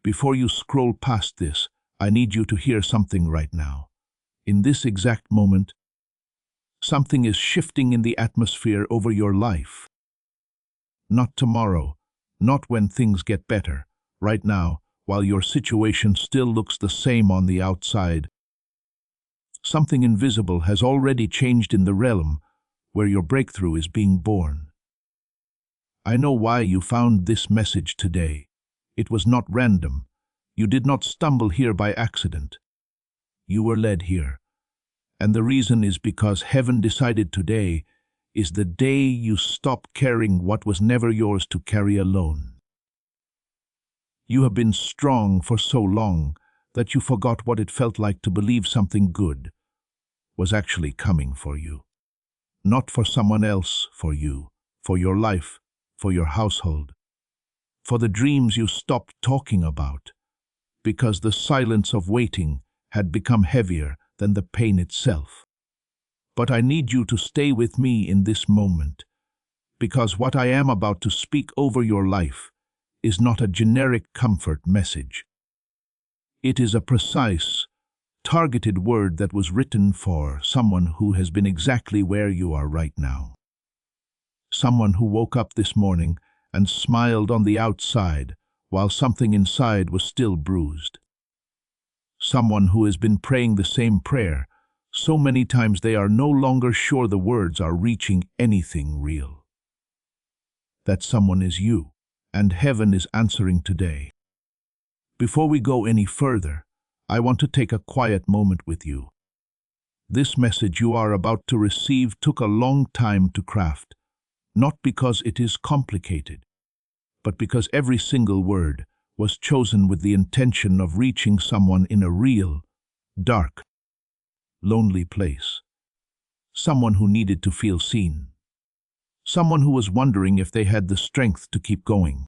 Before you scroll past this, I need you to hear something right now. In this exact moment, something is shifting in the atmosphere over your life. Not tomorrow, not when things get better. Right now, while your situation still looks the same on the outside, something invisible has already changed in the realm where your breakthrough is being born. I know why you found this message today. It was not random. You did not stumble here by accident. You were led here. And the reason is because heaven decided today is the day you stop carrying what was never yours to carry alone. You have been strong for so long that you forgot what it felt like to believe something good was actually coming for you. Not for someone else, for you, for your life, for your household, for the dreams you stopped talking about, because the silence of waiting had become heavier than the pain itself. But I need you to stay with me in this moment, because what I am about to speak over your life is not a generic comfort message. It is a precise, targeted word that was written for someone who has been exactly where you are right now. Someone who woke up this morning and smiled on the outside while something inside was still bruised. Someone who has been praying the same prayer so many times they are no longer sure the words are reaching anything real. That someone is you, and heaven is answering today. Before we go any further, I want to take a quiet moment with you. This message you are about to receive took a long time to craft, not because it is complicated, but because every single word was chosen with the intention of reaching someone in a real, dark, lonely place. Someone who needed to feel seen. Someone who was wondering if they had the strength to keep going.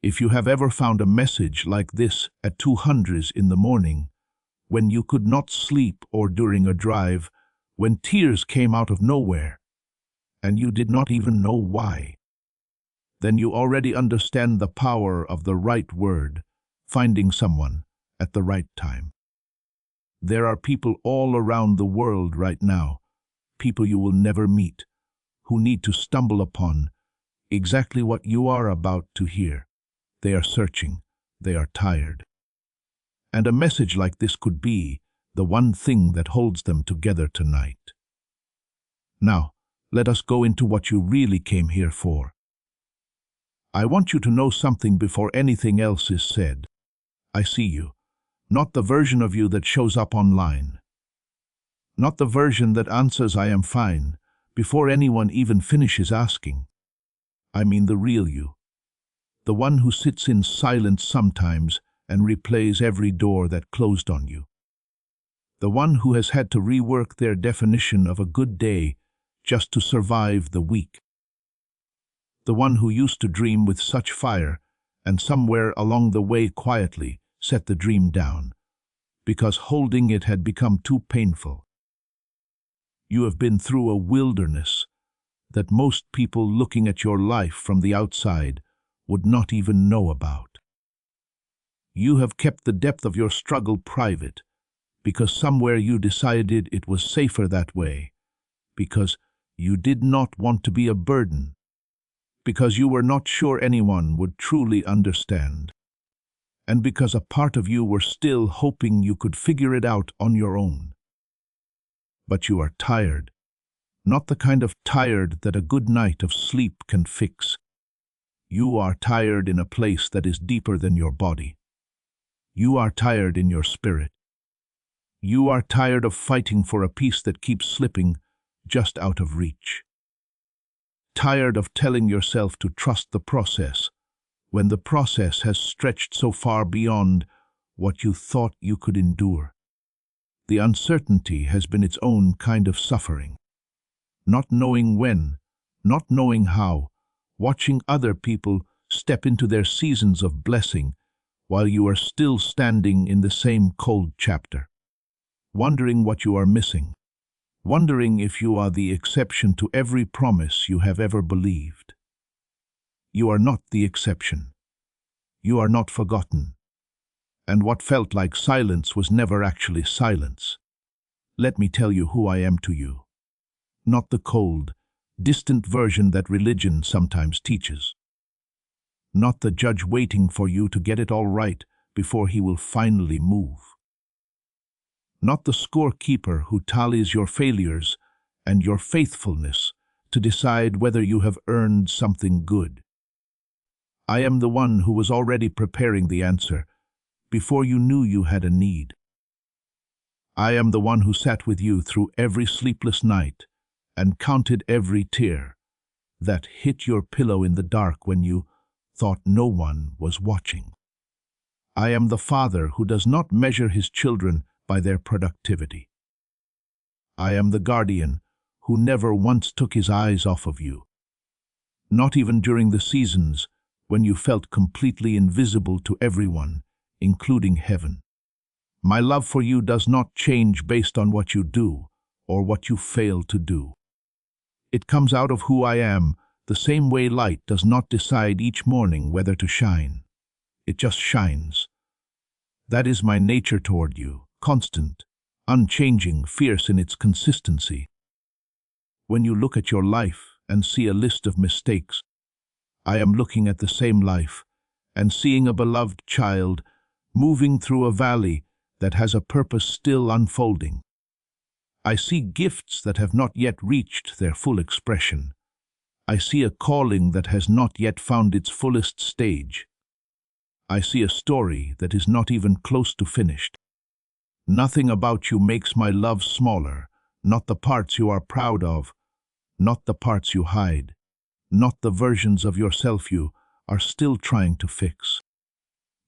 If you have ever found a message like this at 200 in the morning, when you could not sleep, or during a drive, when tears came out of nowhere, and you did not even know why, then you already understand the power of the right word, finding someone at the right time. There are people all around the world right now, people you will never meet, who need to stumble upon exactly what you are about to hear. They are searching, they are tired. And a message like this could be the one thing that holds them together tonight. Now, let us go into what you really came here for. I want you to know something before anything else is said. I see you, not the version of you that shows up online. Not the version that answers "I am fine" before anyone even finishes asking. I mean the real you. The one who sits in silence sometimes and replays every door that closed on you. The one who has had to rework their definition of a good day just to survive the week. The one who used to dream with such fire and somewhere along the way quietly set the dream down, because holding it had become too painful. You have been through a wilderness that most people looking at your life from the outside would not even know about. You have kept the depth of your struggle private, because somewhere you decided it was safer that way, because you did not want to be a burden, because you were not sure anyone would truly understand, and because a part of you were still hoping you could figure it out on your own. But you are tired, not the kind of tired that a good night of sleep can fix. You are tired in a place that is deeper than your body. You are tired in your spirit. You are tired of fighting for a peace that keeps slipping just out of reach. Tired of telling yourself to trust the process when the process has stretched so far beyond what you thought you could endure. The uncertainty has been its own kind of suffering. Not knowing when, not knowing how, watching other people step into their seasons of blessing while you are still standing in the same cold chapter. Wondering what you are missing. Wondering if you are the exception to every promise you have ever believed. You are not the exception. You are not forgotten. and what felt like silence was never actually silence. Let me tell you who I am to you. Not the cold, distant version that religion sometimes teaches. Not the judge waiting for you to get it all right before he will finally move. Not the scorekeeper who tallies your failures and your faithfulness to decide whether you have earned something good. I am the one who was already preparing the answer before you knew you had a need. I am the one who sat with you through every sleepless night and counted every tear that hit your pillow in the dark when you thought no one was watching. I am the father who does not measure his children by their productivity. I am the guardian who never once took his eyes off of you, not even during the seasons when you felt completely invisible to everyone, including heaven. My love for you does not change based on what you do or what you fail to do. It comes out of who I am, the same way light does not decide each morning whether to shine. It just shines. That is my nature toward you, constant, unchanging, fierce in its consistency. When you look at your life and see a list of mistakes, I am looking at the same life and seeing a beloved child moving through a valley that has a purpose still unfolding. I see gifts that have not yet reached their full expression. I see a calling that has not yet found its fullest stage. I see a story that is not even close to finished. Nothing about you makes my love smaller, not the parts you are proud of, not the parts you hide, not the versions of yourself you are still trying to fix.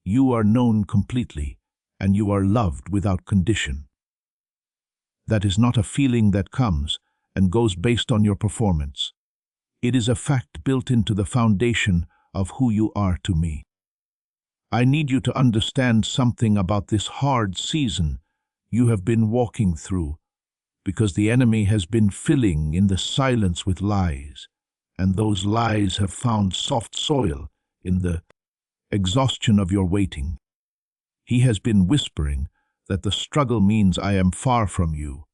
You are known completely, and you are loved without condition. That is not a feeling that comes and goes based on your performance. It is a fact built into the foundation of who you are to me. I need you to understand something about this hard season you have been walking through, because the enemy has been filling in the silence with lies, and those lies have found soft soil in the exhaustion of your waiting. He has been whispering that the struggle means I am far from you,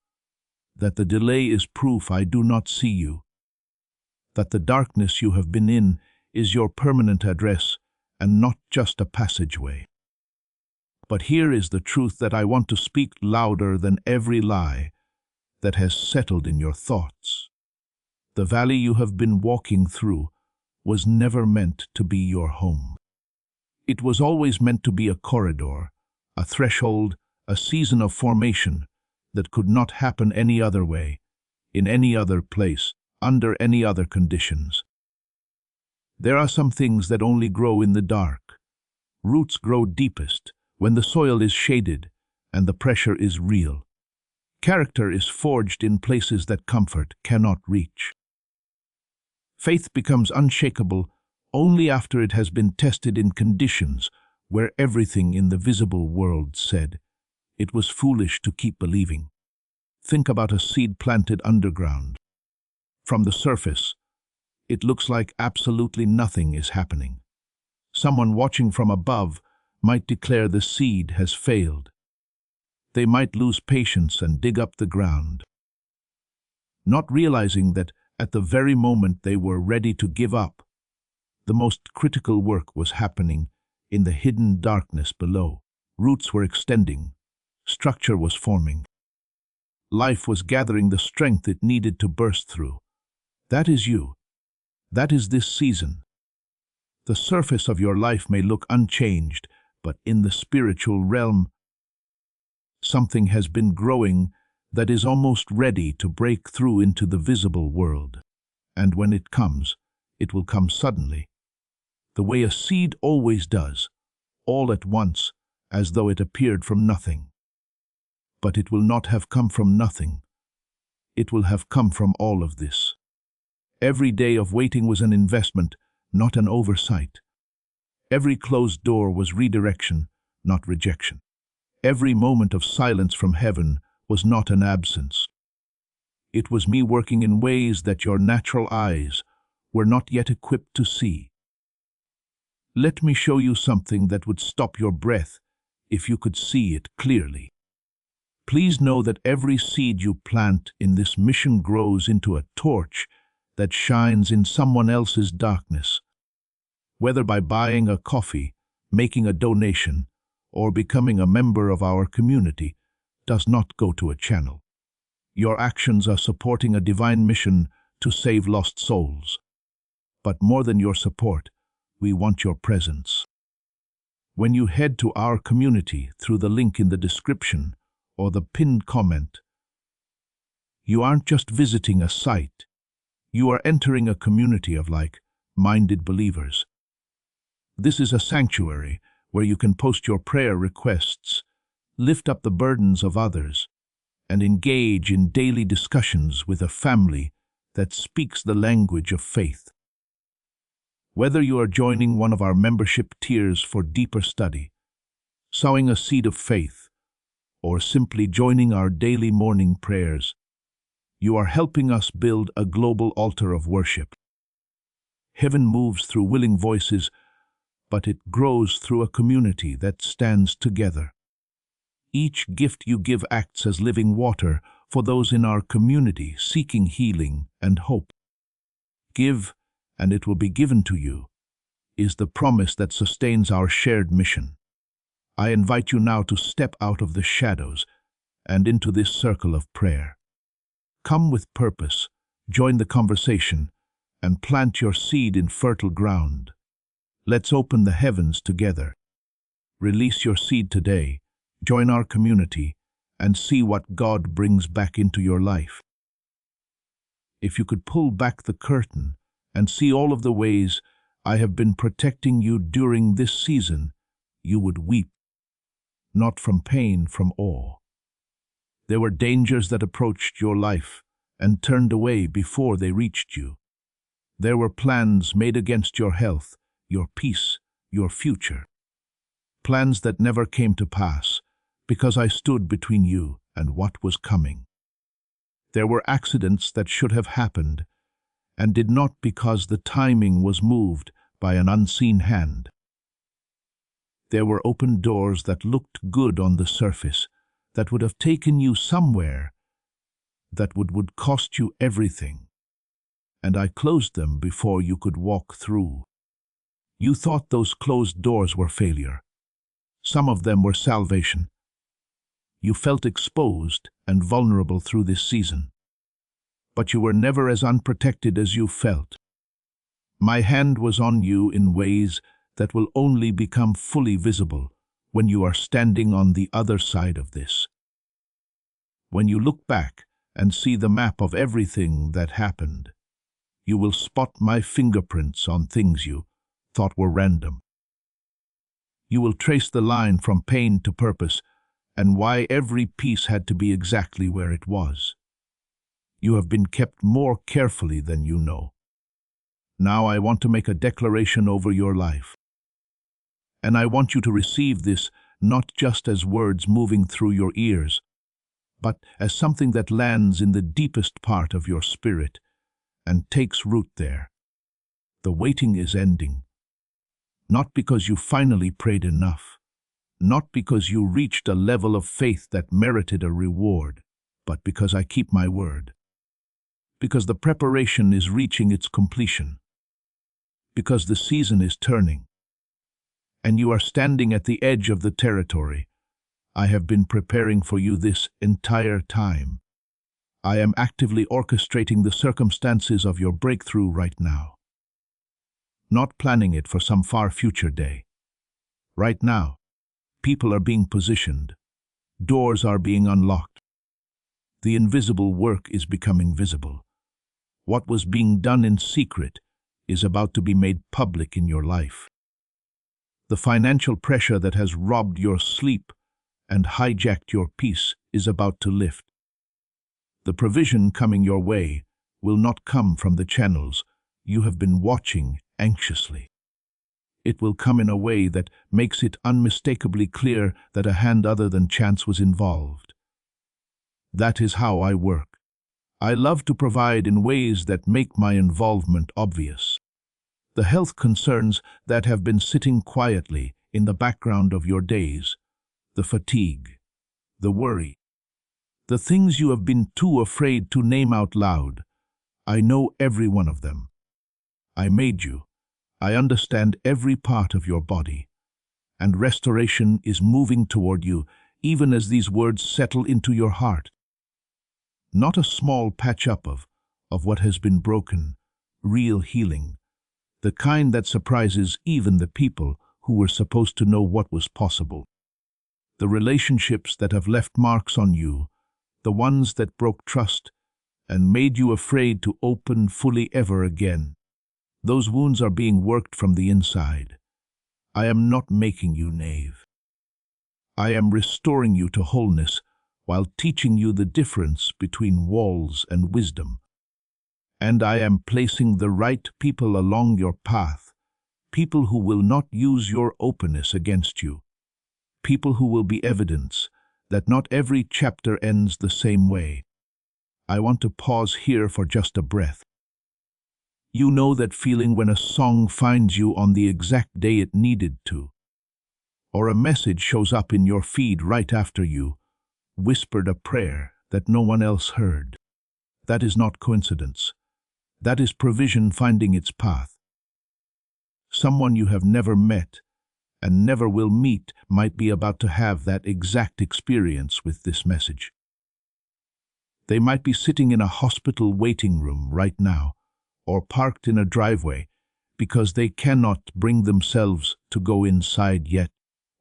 that the delay is proof I do not see you, that the darkness you have been in is your permanent address and not just a passageway. But here is the truth that I want to speak louder than every lie that has settled in your thoughts. The valley you have been walking through was never meant to be your home. It was always meant to be a corridor, a threshold, a season of formation that could not happen any other way, in any other place, under any other conditions. There are some things that only grow in the dark. Roots grow deepest when the soil is shaded and the pressure is real. Character is forged in places that comfort cannot reach. Faith becomes unshakable only after it has been tested in conditions where everything in the visible world said it was foolish to keep believing. Think about a seed planted underground. From the surface, it looks like absolutely nothing is happening. Someone watching from above might declare the seed has failed. They might lose patience and dig up the ground, not realizing that at the very moment they were ready to give up, the most critical work was happening in the hidden darkness below. Roots were extending, structure was forming. Life was gathering the strength it needed to burst through. That is you. That is this season. The surface of your life may look unchanged, but in the spiritual realm, something has been growing that is almost ready to break through into the visible world. And when it comes, it will come suddenly, the way a seed always does, all at once, as though it appeared from nothing. But it will not have come from nothing. It will have come from all of this. Every day of waiting was an investment, not an oversight. Every closed door was redirection, not rejection. Every moment of silence from heaven was not an absence. It was me working in ways that your natural eyes were not yet equipped to see. Let me show you something that would stop your breath if you could see it clearly. Please know that every seed you plant in this mission grows into a torch that shines in someone else's darkness. Whether by buying a coffee, making a donation, or becoming a member of our community, does not go to a channel. Your actions are supporting a divine mission to save lost souls. But more than your support, we want your presence. When you head to our community through the link in the description or the pinned comment, you aren't just visiting a site, you are entering a community of like-minded believers. This is a sanctuary where you can post your prayer requests, lift up the burdens of others, and engage in daily discussions with a family that speaks the language of faith. Whether you are joining one of our membership tiers for deeper study, sowing a seed of faith, or simply joining our daily morning prayers, you are helping us build a global altar of worship. Heaven moves through willing voices, but it grows through a community that stands together. Each gift you give acts as living water for those in our community seeking healing and hope. Give, and it will be given to you, is the promise that sustains our shared mission. I invite you now to step out of the shadows and into this circle of prayer. Come with purpose, join the conversation, and plant your seed in fertile ground. Let's open the heavens together. Release your seed today, join our community, and see what God brings back into your life. If you could pull back the curtain and see all of the ways I have been protecting you during this season, you would weep. Not from pain, from awe. There were dangers that approached your life and turned away before they reached you. There were plans made against your health, your peace, your future. Plans that never came to pass because I stood between you and what was coming. There were accidents that should have happened and did not because the timing was moved by an unseen hand. There were open doors that looked good on the surface, that would have taken you somewhere, that would cost you everything. And I closed them before you could walk through. You thought those closed doors were failure. Some of them were salvation. You felt exposed and vulnerable through this season. But you were never as unprotected as you felt. My hand was on you in ways that will only become fully visible when you are standing on the other side of this. When you look back and see the map of everything that happened, you will spot my fingerprints on things you thought were random. You will trace the line from pain to purpose and why every piece had to be exactly where it was. You have been kept more carefully than you know. Now I want to make a declaration over your life. And I want you to receive this not just as words moving through your ears, but as something that lands in the deepest part of your spirit and takes root there. The waiting is ending. Not because you finally prayed enough, not because you reached a level of faith that merited a reward, but because I keep my word. Because the preparation is reaching its completion. Because the season is turning. And you are standing at the edge of the territory. I have been preparing for you this entire time. I am actively orchestrating the circumstances of your breakthrough right now. Not planning it for some far future day. Right now, people are being positioned. Doors are being unlocked. The invisible work is becoming visible. What was being done in secret is about to be made public in your life. The financial pressure that has robbed your sleep and hijacked your peace is about to lift. The provision coming your way will not come from the channels you have been watching anxiously. It will come in a way that makes it unmistakably clear that a hand other than chance was involved. That is how I work. I love to provide in ways that make my involvement obvious. The health concerns that have been sitting quietly in the background of your days the fatigue, the worry, the things you have been too afraid to name out loud. I know every one of them. I made you. I understand every part of your body. And restoration is moving toward you, even as these words settle into your heart. Not a small patch-up of what has been broken, real healing, the kind that surprises even the people who were supposed to know what was possible. The relationships that have left marks on you, the ones that broke trust and made you afraid to open fully ever again. Those wounds are being worked from the inside. I am not making you naive. I am restoring you to wholeness while teaching you the difference between walls and wisdom. And I am placing the right people along your path, people who will not use your openness against you, people who will be evidence that not every chapter ends the same way. I want to pause here for just a breath. You know that feeling when a song finds you on the exact day it needed to, or a message shows up in your feed right after you whispered a prayer that no one else heard. That is not coincidence. That is provision finding its path. Someone you have never met and never will meet might be about to have that exact experience with this message. They might be sitting in a hospital waiting room right now, or parked in a driveway because they cannot bring themselves to go inside yet,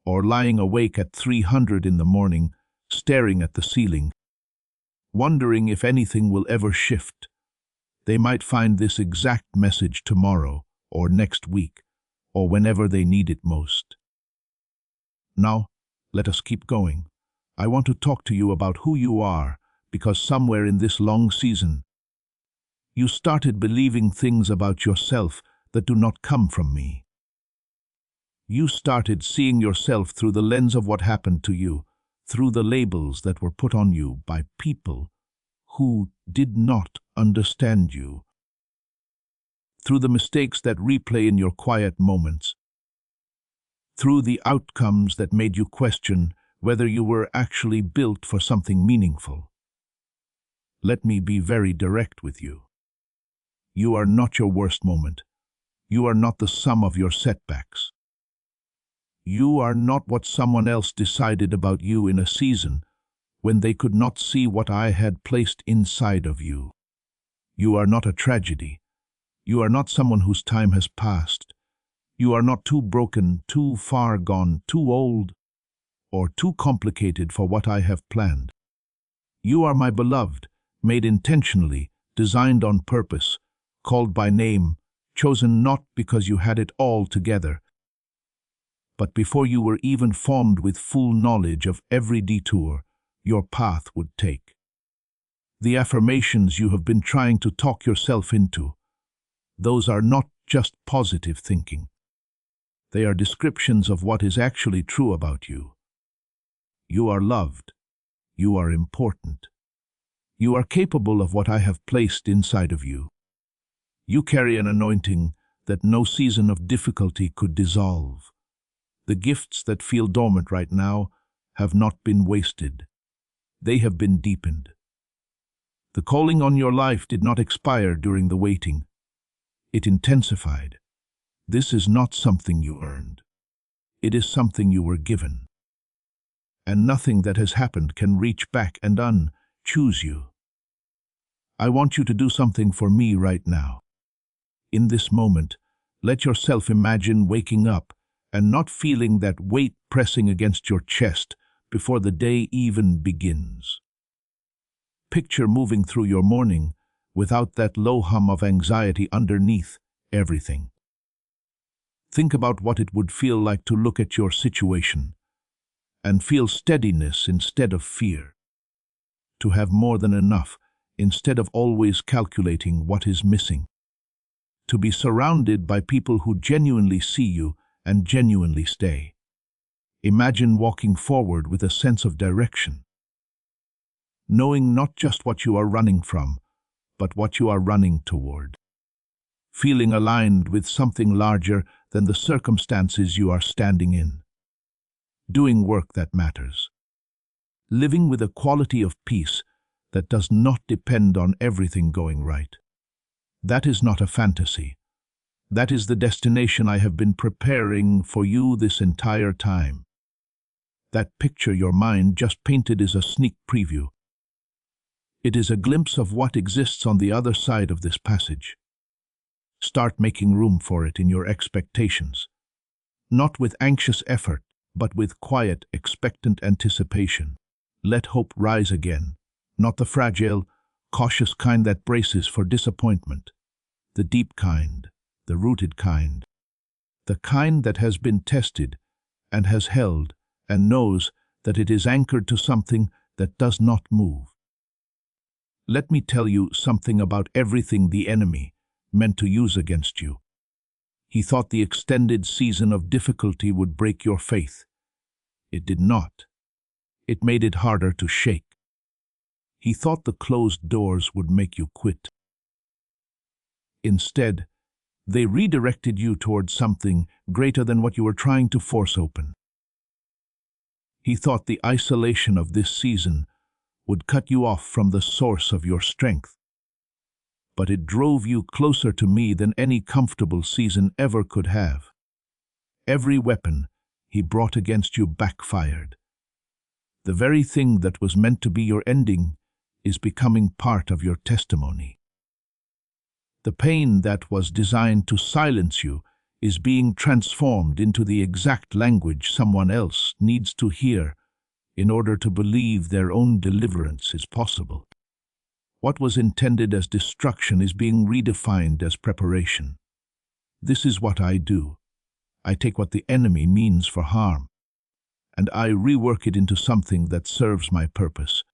or lying awake at 300 in the morning, staring at the ceiling, wondering if anything will ever shift. They might find this exact message tomorrow, or next week, or whenever they need it most. Now, let us keep going. I want to talk to you about who you are, because somewhere in this long season, you started believing things about yourself that do not come from me. You started seeing yourself through the lens of what happened to you, through the labels that were put on you by people who did not understand you, through the mistakes that replay in your quiet moments, through the outcomes that made you question whether you were actually built for something meaningful. Let me be very direct with you. You are not your worst moment. You are not the sum of your setbacks. You are not what someone else decided about you in a season when they could not see what I had placed inside of you. You are not a tragedy. You are not someone whose time has passed. You are not too broken, too far gone, too old, or too complicated for what I have planned. You are my beloved, made intentionally, designed on purpose, called by name, chosen not because you had it all together, but before you were even formed with full knowledge of every detour your path would take. The affirmations you have been trying to talk yourself into, those are not just positive thinking. They are descriptions of what is actually true about you. You are loved. You are important. You are capable of what I have placed inside of you. You carry an anointing that no season of difficulty could dissolve. The gifts that feel dormant right now have not been wasted. They have been deepened. The calling on your life did not expire during the waiting. It intensified. This is not something you earned. It is something you were given. And nothing that has happened can reach back and choose you. I want you to do something for me right now. In this moment, let yourself imagine waking up and not feeling that weight pressing against your chest before the day even begins. Picture moving through your morning without that low hum of anxiety underneath everything. Think about what it would feel like to look at your situation and feel steadiness instead of fear, to have more than enough instead of always calculating what is missing, to be surrounded by people who genuinely see you and genuinely stay. Imagine walking forward with a sense of direction, knowing not just what you are running from, but what you are running toward, feeling aligned with something larger than the circumstances you are standing in. doing work that matters, living with a quality of peace that does not depend on everything going right. That is not a fantasy. That is the destination I have been preparing for you this entire time. That picture your mind just painted is a sneak preview. It is a glimpse of what exists on the other side of this passage. Start making room for it in your expectations, not with anxious effort, but with quiet, expectant anticipation. Let hope rise again, not the fragile, cautious kind that braces for disappointment, the deep kind, the rooted kind, the kind that has been tested and has held and knows that it is anchored to something that does not move. Let me tell you something about everything the enemy meant to use against you. He thought the extended season of difficulty would break your faith. It did not. It made it harder to shake. He thought the closed doors would make you quit. Instead, they redirected you towards something greater than what you were trying to force open. He thought the isolation of this season would cut you off from the source of your strength. But it drove you closer to me than any comfortable season ever could have. Every weapon he brought against you backfired. The very thing that was meant to be your ending is becoming part of your testimony. The pain that was designed to silence you is being transformed into the exact language someone else needs to hear in order to believe their own deliverance is possible. What was intended as destruction is being redefined as preparation. This is what I do. I take what the enemy means for harm, and I rework it into something that serves my purpose.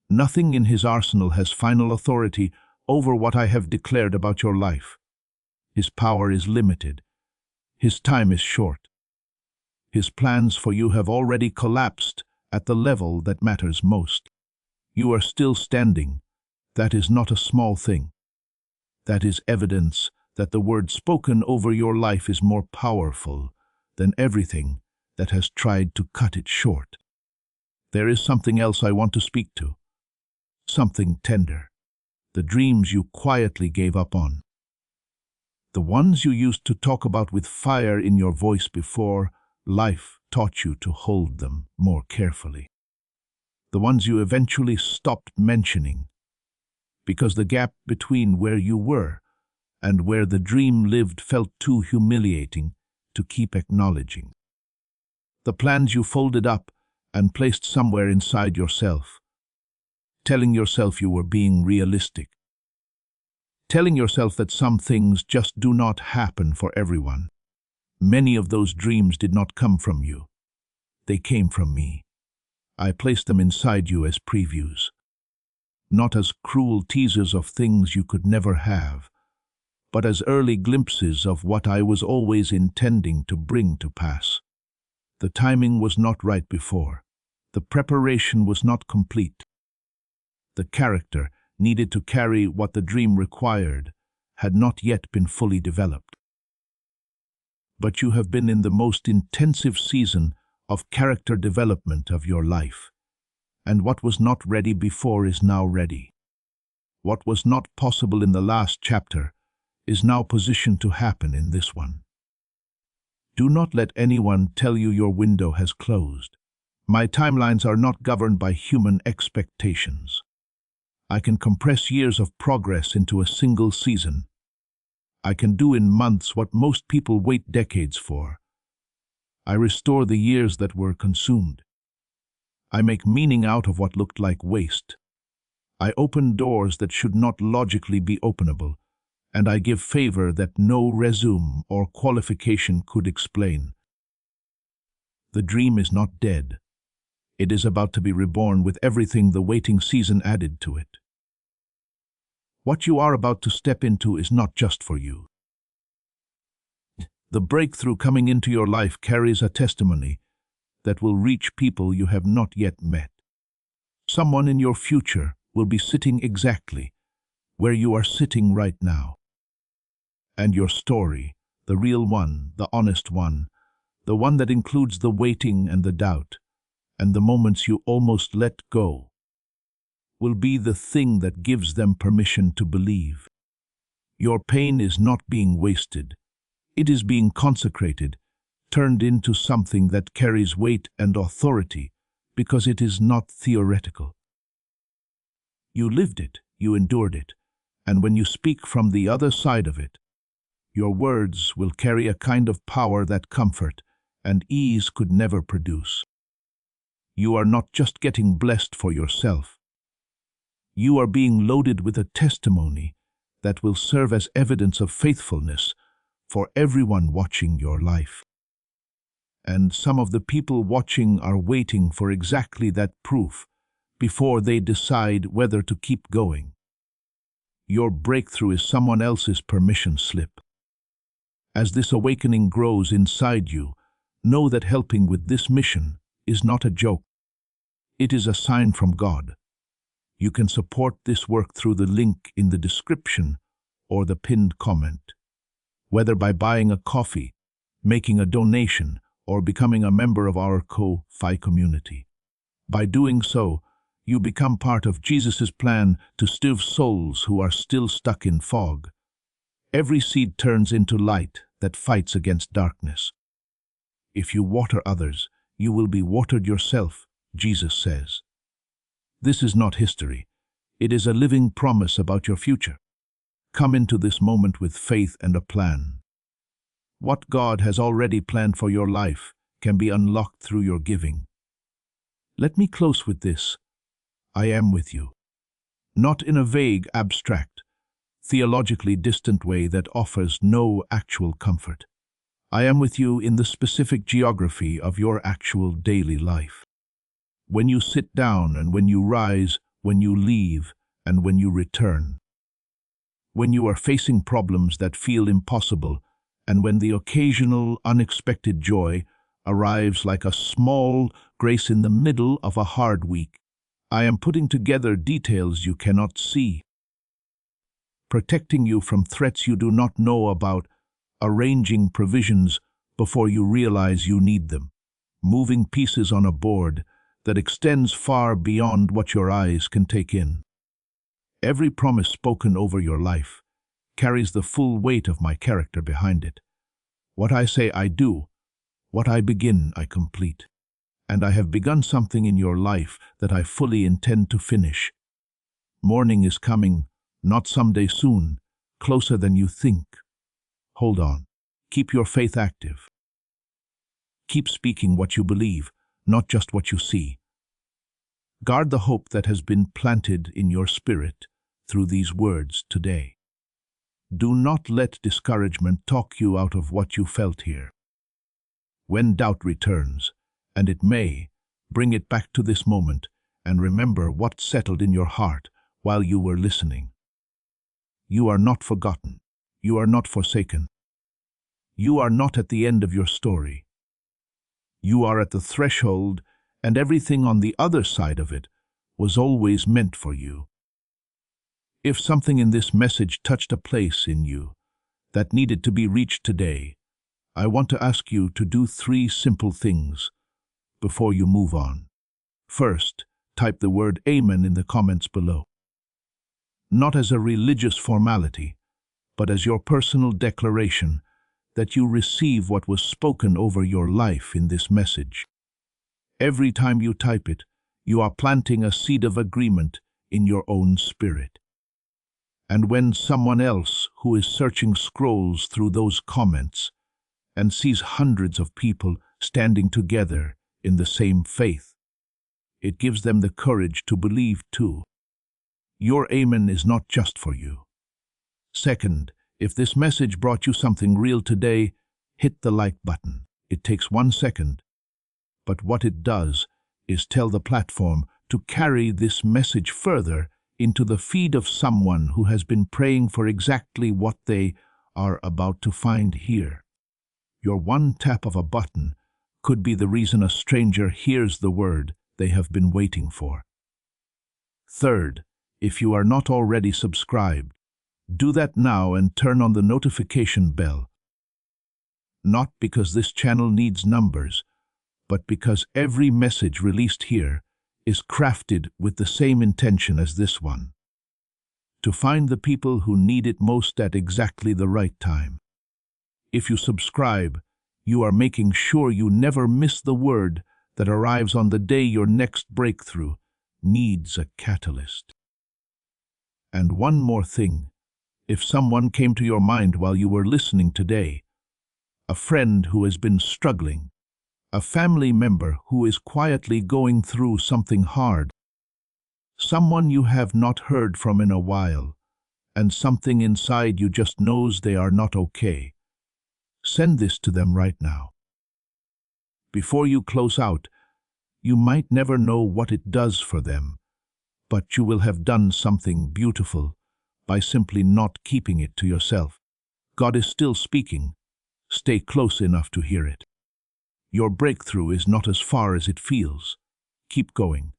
Nothing in his arsenal has final authority over what I have declared about your life. His power is limited. His time is short. His plans for you have already collapsed at the level that matters most. You are still standing. That is not a small thing. That is evidence that the word spoken over your life is more powerful than everything that has tried to cut it short. There is something else I want to speak to. Something tender. The dreams you quietly gave up on. The ones you used to talk about with fire in your voice before life taught you to hold them more carefully. The ones you eventually stopped mentioning because the gap between where you were and where the dream lived felt too humiliating to keep acknowledging. The plans you folded up and placed somewhere inside yourself, telling yourself you were being realistic, telling yourself that some things just do not happen for everyone. Many of those dreams did not come from you. They came from me. I placed them inside you as previews, not as cruel teasers of things you could never have, but as early glimpses of what I was always intending to bring to pass. The timing was not right before. The preparation was not complete. The character needed to carry what the dream required had not yet been fully developed. But you have been in the most intensive season of character development of your life, and what was not ready before is now ready. What was not possible in the last chapter is now positioned to happen in this one. Do not let anyone tell you your window has closed. My timelines are not governed by human expectations. I can compress years of progress into a single season. I can do in months what most people wait decades for. I restore the years that were consumed. I make meaning out of what looked like waste. I open doors that should not logically be openable, and I give favor that no resume or qualification could explain. The dream is not dead. It is about to be reborn with everything the waiting season added to it. What you are about to step into is not just for you. The breakthrough coming into your life carries a testimony that will reach people you have not yet met. Someone in your future will be sitting exactly where you are sitting right now. And your story, the real one, the honest one, the one that includes the waiting and the doubt, and the moments you almost let go, will be the thing that gives them permission to believe. Your pain is not being wasted. It is being consecrated, turned into something that carries weight and authority, because it is not theoretical. You lived it, you endured it, and when you speak from the other side of it, your words will carry a kind of power that comfort and ease could never produce. You are not just getting blessed for yourself. You are being loaded with a testimony that will serve as evidence of faithfulness for everyone watching your life. And some of the people watching are waiting for exactly that proof before they decide whether to keep going. Your breakthrough is someone else's permission slip. As this awakening grows inside you, know that helping with this mission is not a joke. It is a sign from God. You can support this work through the link in the description or the pinned comment. Whether by buying a coffee, making a donation, or becoming a member of our Ko-Fi community. By doing so, you become part of Jesus' plan to save souls who are still stuck in fog. Every seed turns into light that fights against darkness. If you water others, you will be watered yourself, Jesus says. This is not history. It is a living promise about your future. Come into this moment with faith and a plan. What God has already planned for your life can be unlocked through your giving. Let me close with this. I am with you. Not in a vague, abstract, theologically distant way that offers no actual comfort. I am with you in the specific geography of your actual daily life. When you sit down and when you rise, when you leave and when you return. When you are facing problems that feel impossible, and when the occasional unexpected joy arrives like a small grace in the middle of a hard week. I am putting together details you cannot see, protecting you from threats you do not know about, arranging provisions before you realize you need them, moving pieces on a board that extends far beyond what your eyes can take in. Every promise spoken over your life carries the full weight of my character behind it. What I say I do, what I begin I complete. And I have begun something in your life that I fully intend to finish. Morning is coming, not someday soon, closer than you think. Hold on. Keep your faith active. Keep speaking what you believe, not just what you see. Guard the hope that has been planted in your spirit through these words today. Do not let discouragement talk you out of what you felt here. When doubt returns, and it may, bring it back to this moment and remember what settled in your heart while you were listening. You are not forgotten. You are not forsaken. You are not at the end of your story. You are at the threshold, and everything on the other side of it was always meant for you. If something in this message touched a place in you that needed to be reached today, I want to ask you to do 3 simple things before you move on. First, type the word Amen in the comments below. Not as a religious formality, but as your personal declaration that you receive what was spoken over your life in this message. Every time you type it, you are planting a seed of agreement in your own spirit. And when someone else who is searching scrolls through those comments and sees hundreds of people standing together in the same faith, it gives them the courage to believe too. Your amen is not just for you. Second, if this message brought you something real today, hit the like button. It takes 1 second, but what it does is tell the platform to carry this message further into the feed of someone who has been praying for exactly what they are about to find here. Your one tap of a button could be the reason a stranger hears the word they have been waiting for. Third, if you are not already subscribed, do that now and turn on the notification bell. not because this channel needs numbers, but because every message released here is crafted with the same intention as this one: to find the people who need it most at exactly the right time. If you subscribe, you are making sure you never miss the word that arrives on the day your next breakthrough needs a catalyst. And one more thing: if someone came to your mind while you were listening today, a friend who has been struggling, a family member who is quietly going through something hard, someone you have not heard from in a while, and something inside you just knows they are not okay, send this to them right now. Before you close out, you might never know what it does for them, but you will have done something beautiful by simply not keeping it to yourself. God is still speaking. Stay close enough to hear it. Your breakthrough is not as far as it feels. Keep going.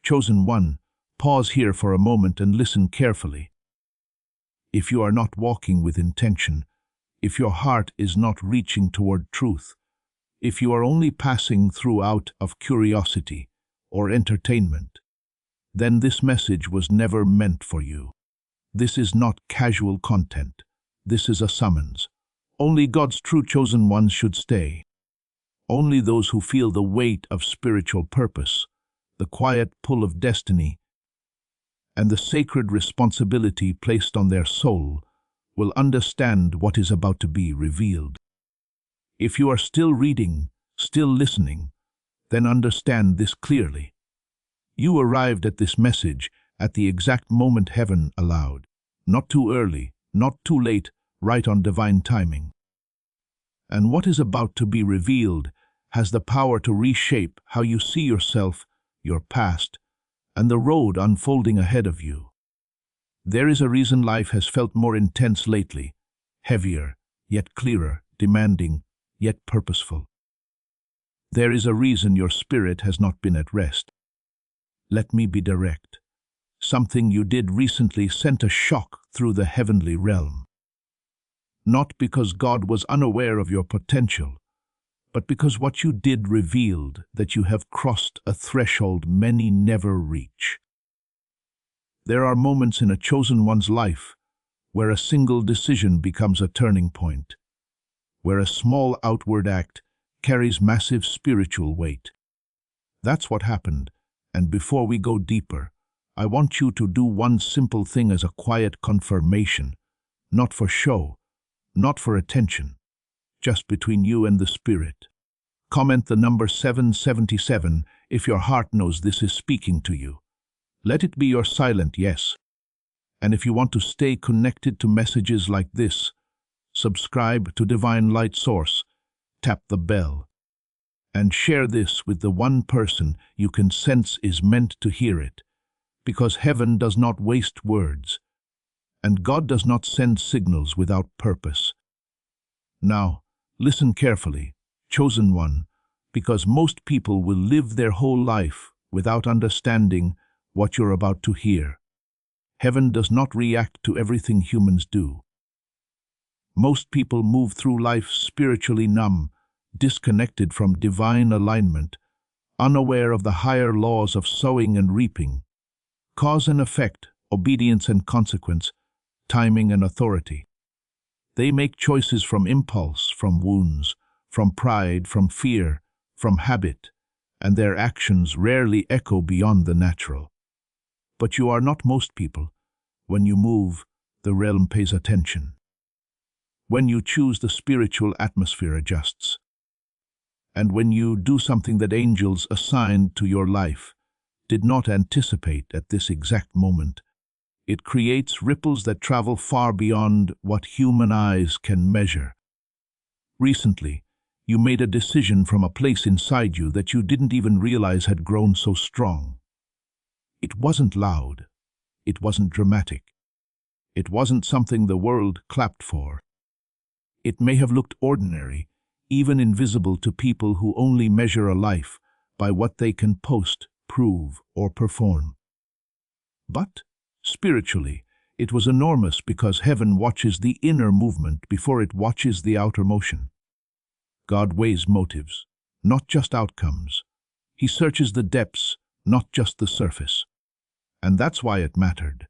Chosen one, pause here for a moment and listen carefully. If you are not walking with intention, if your heart is not reaching toward truth, if you are only passing through out of curiosity or entertainment, then this message was never meant for you. This is not casual content. This is a summons. Only God's true chosen ones should stay. Only those who feel the weight of spiritual purpose, the quiet pull of destiny, and the sacred responsibility placed on their soul will understand what is about to be revealed. If you are still reading, still listening, then understand this clearly. You arrived at this message at the exact moment heaven allowed. Not too early, not too late, right on divine timing. And what is about to be revealed has the power to reshape how you see yourself, your past, and the road unfolding ahead of you. There is a reason life has felt more intense lately, heavier, yet clearer, demanding, yet purposeful. There is a reason your spirit has not been at rest. Let me be direct. Something you did recently sent a shock through the heavenly realm. Not because God was unaware of your potential, but because what you did revealed that you have crossed a threshold many never reach. There are moments in a chosen one's life where a single decision becomes a turning point, where a small outward act carries massive spiritual weight. That's what happened, and before we go deeper, I want you to do one simple thing as a quiet confirmation, not for show, not for attention, just between you and the Spirit. Comment the number 777 if your heart knows this is speaking to you. Let it be your silent yes. And if you want to stay connected to messages like this, subscribe to Divine Light Source, tap the bell, and share this with the one person you can sense is meant to hear it, because heaven does not waste words, and God does not send signals without purpose. Now, listen carefully, chosen one, because most people will live their whole life without understanding what you're about to hear. Heaven does not react to everything humans do. Most people move through life spiritually numb, disconnected from divine alignment, unaware of the higher laws of sowing and reaping, cause and effect, obedience and consequence, timing and authority. They make choices from impulse, from wounds, from pride, from fear, from habit, and their actions rarely echo beyond the natural. But you are not most people. When you move, the realm pays attention. When you choose, the spiritual atmosphere adjusts. And when you do something that angels assigned to your life did not anticipate at this exact moment, it creates ripples that travel far beyond what human eyes can measure. Recently, you made a decision from a place inside you that you didn't even realize had grown so strong. It wasn't loud. It wasn't dramatic. It wasn't something the world clapped for. It may have looked ordinary, even invisible to people who only measure a life by what they can post, prove, or perform. But, spiritually, it was enormous because heaven watches the inner movement before it watches the outer motion. God weighs motives, not just outcomes. He searches the depths, not just the surface. And that's why it mattered.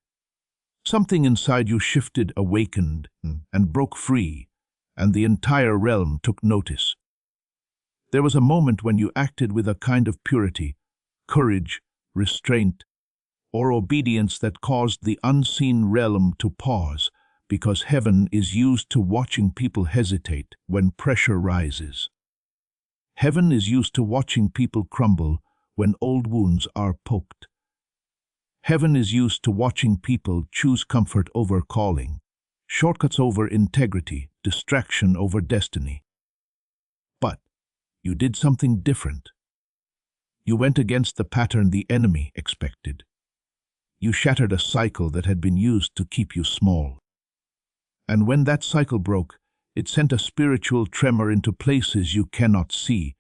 Something inside you shifted, awakened, and broke free, and the entire realm took notice. There was a moment when you acted with a kind of purity, courage, restraint, or obedience that caused the unseen realm to pause, because heaven is used to watching people hesitate when pressure rises. Heaven is used to watching people crumble when old wounds are poked. Heaven is used to watching people choose comfort over calling, shortcuts over integrity, distraction over destiny. But you did something different. You went against the pattern the enemy expected. You shattered a cycle that had been used to keep you small. And when that cycle broke, it sent a spiritual tremor into places you cannot see.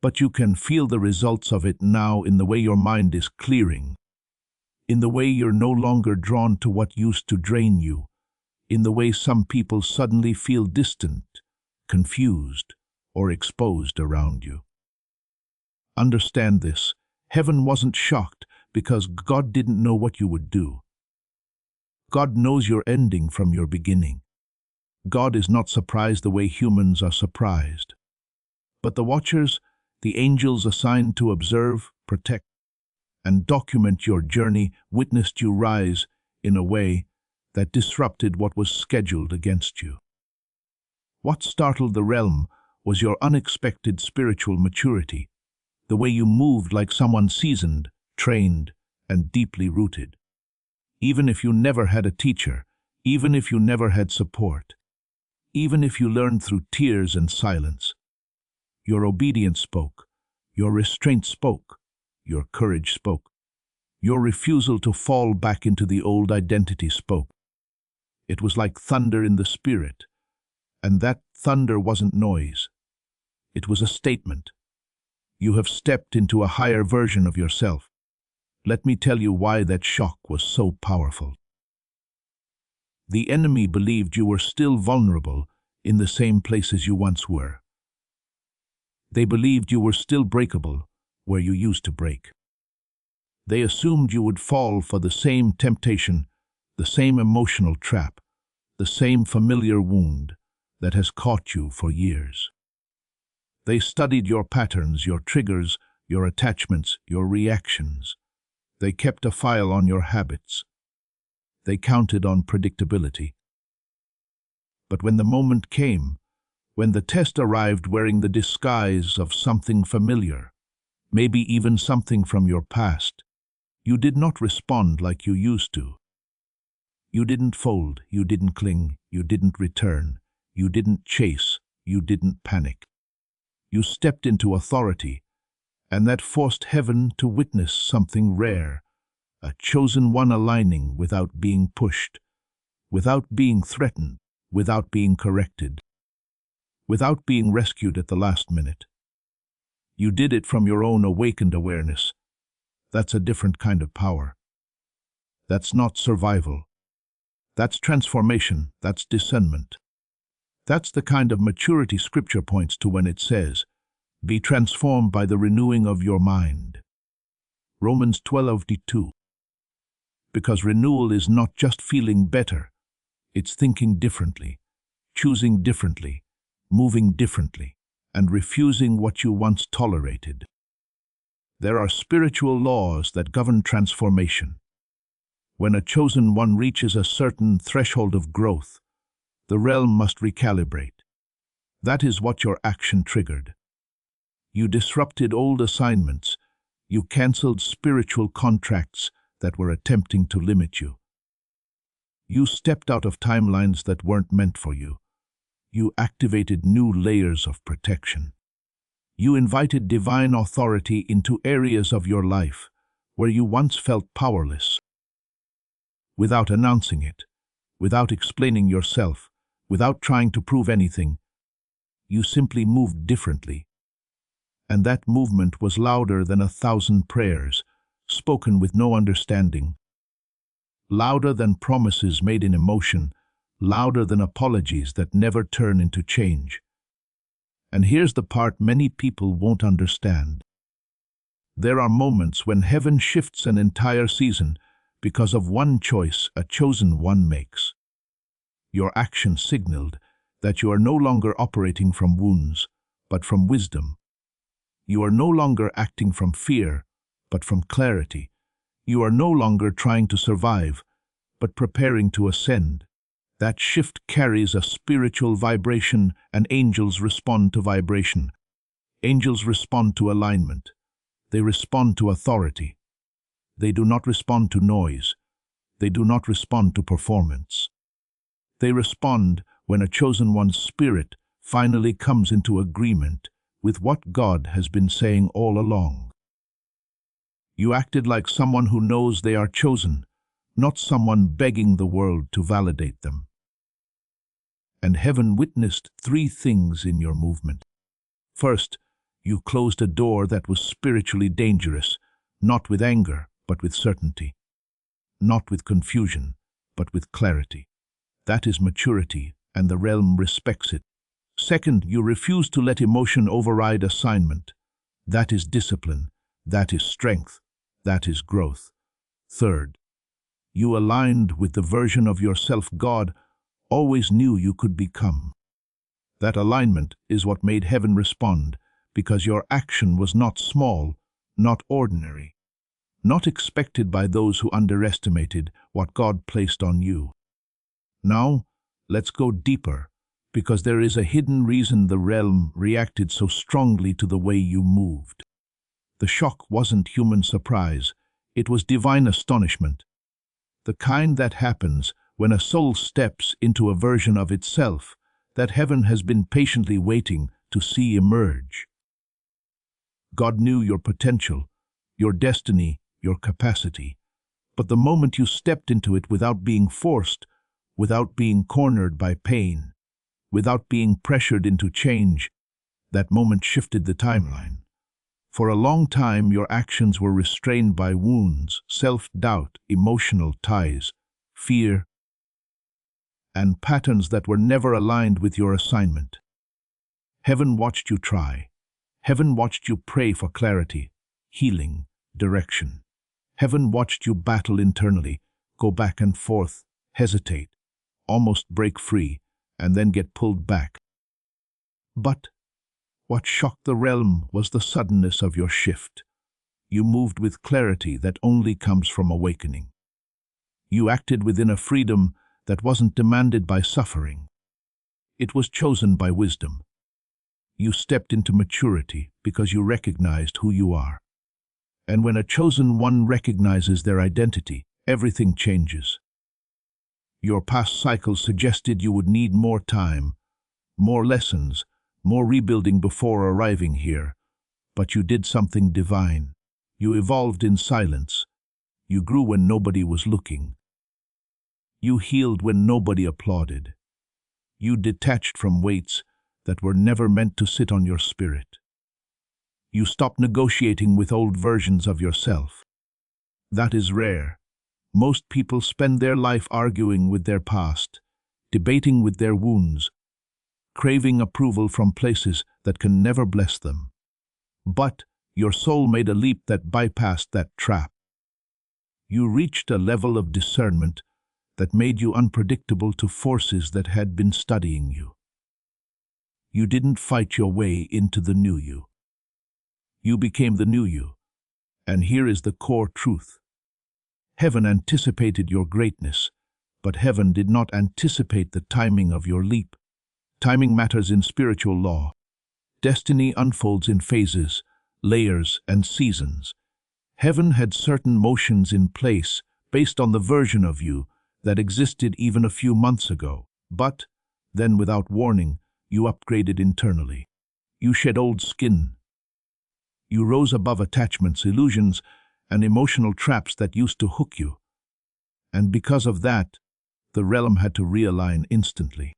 But you can feel the results of it now in the way your mind is clearing, in the way you're no longer drawn to what used to drain you, in the way some people suddenly feel distant, confused, or exposed around you. Understand this. Heaven wasn't shocked because God didn't know what you would do. God knows your ending from your beginning. God is not surprised the way humans are surprised. But the watchers, the angels assigned to observe, protect, and document your journey, witnessed you rise in a way that disrupted what was scheduled against you. What startled the realm was your unexpected spiritual maturity, the way you moved like someone seasoned, trained, and deeply rooted. Even if you never had a teacher, even if you never had support, even if you learned through tears and silence, your obedience spoke, your restraint spoke, your courage spoke. Your refusal to fall back into the old identity spoke. It was like thunder in the spirit, and that thunder wasn't noise. It was a statement. You have stepped into a higher version of yourself. Let me tell you why that shock was so powerful. The enemy believed you were still vulnerable in the same places you once were. They believed you were still breakable where you used to break. They assumed you would fall for the same temptation, the same emotional trap, the same familiar wound that has caught you for years. They studied your patterns, your triggers, your attachments, your reactions. They kept a file on your habits. They counted on predictability. But when the moment came, when the test arrived wearing the disguise of something familiar, maybe even something from your past, you did not respond like you used to. You didn't fold, you didn't cling, you didn't return, you didn't chase, you didn't panic. You stepped into authority, and that forced heaven to witness something rare, a chosen one aligning without being pushed, without being threatened, without being corrected, without being rescued at the last minute. You did it from your own awakened awareness. That's a different kind of power. That's not survival. That's transformation. That's discernment. That's the kind of maturity Scripture points to when it says, "Be transformed by the renewing of your mind." Romans 12:2. Because renewal is not just feeling better, it's thinking differently, choosing differently, moving differently, and refusing what you once tolerated. There are spiritual laws that govern transformation. When a chosen one reaches a certain threshold of growth, the realm must recalibrate. That is what your action triggered. You disrupted old assignments. You canceled spiritual contracts that were attempting to limit you. You stepped out of timelines that weren't meant for you. You activated new layers of protection. You invited divine authority into areas of your life where you once felt powerless. Without announcing it, without explaining yourself, without trying to prove anything, you simply moved differently. And that movement was louder than 1,000 prayers, spoken with no understanding. Louder than promises made in emotion, louder than apologies that never turn into change. And here's the part many people won't understand. There are moments when heaven shifts an entire season because of one choice a chosen one makes. Your action signaled that you are no longer operating from wounds, but from wisdom. You are no longer acting from fear, but from clarity. You are no longer trying to survive, but preparing to ascend. That shift carries a spiritual vibration, and angels respond to vibration. Angels respond to alignment. They respond to authority. They do not respond to noise. They do not respond to performance. They respond when a chosen one's spirit finally comes into agreement with what God has been saying all along. You acted like someone who knows they are chosen, not someone begging the world to validate them. And heaven witnessed 3 things in your movement. First, you closed a door that was spiritually dangerous, not with anger, but with certainty. Not with confusion, but with clarity. That is maturity, and the realm respects it. Second, you refuse to let emotion override assignment. That is discipline. That is strength. That is growth. Third, you aligned with the version of yourself God always knew you could become. That alignment is what made heaven respond, because your action was not small, not ordinary, not expected by those who underestimated what God placed on you. Now, let's go deeper, because there is a hidden reason the realm reacted so strongly to the way you moved. The shock wasn't human surprise, it was divine astonishment. The kind that happens when a soul steps into a version of itself that heaven has been patiently waiting to see emerge. God knew your potential, your destiny, your capacity, but the moment you stepped into it without being forced, without being cornered by pain, without being pressured into change, that moment shifted the timeline. For a long time, your actions were restrained by wounds, self-doubt, emotional ties, fear, and patterns that were never aligned with your assignment. Heaven watched you try. Heaven watched you pray for clarity, healing, direction. Heaven watched you battle internally, go back and forth, hesitate, almost break free, and then get pulled back. But what shocked the realm was the suddenness of your shift. You moved with clarity that only comes from awakening. You acted within a freedom that wasn't demanded by suffering. It was chosen by wisdom. You stepped into maturity because you recognized who you are. And when a chosen one recognizes their identity, everything changes. Your past cycles suggested you would need more time, more lessons, more rebuilding before arriving here. But you did something divine. You evolved in silence. You grew when nobody was looking. You healed when nobody applauded. You detached from weights that were never meant to sit on your spirit. You stopped negotiating with old versions of yourself. That is rare. Most people spend their life arguing with their past, debating with their wounds, craving approval from places that can never bless them. But your soul made a leap that bypassed that trap. You reached a level of discernment that made you unpredictable to forces that had been studying you. You didn't fight your way into the new you. You became the new you. And here is the core truth. Heaven anticipated your greatness, but heaven did not anticipate the timing of your leap. Timing matters in spiritual law. Destiny unfolds in phases, layers, and seasons. Heaven had certain motions in place based on the version of you that existed even a few months ago. But then, without warning, you upgraded internally. You shed old skin. You rose above attachments, illusions, and emotional traps that used to hook you. And because of that, the realm had to realign instantly.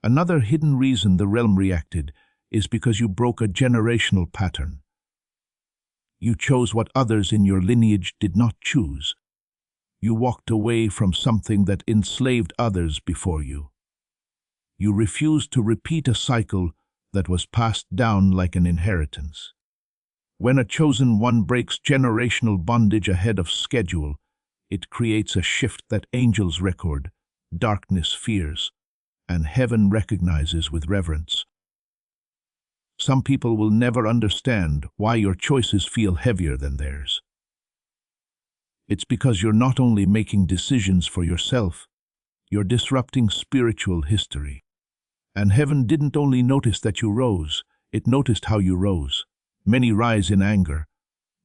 Another hidden reason the realm reacted is because you broke a generational pattern. You chose what others in your lineage did not choose. You walked away from something that enslaved others before you. You refused to repeat a cycle that was passed down like an inheritance. When a chosen one breaks generational bondage ahead of schedule, it creates a shift that angels record, darkness fears, and heaven recognizes with reverence. Some people will never understand why your choices feel heavier than theirs. It's because you're not only making decisions for yourself, you're disrupting spiritual history. And heaven didn't only notice that you rose, it noticed how you rose. Many rise in anger,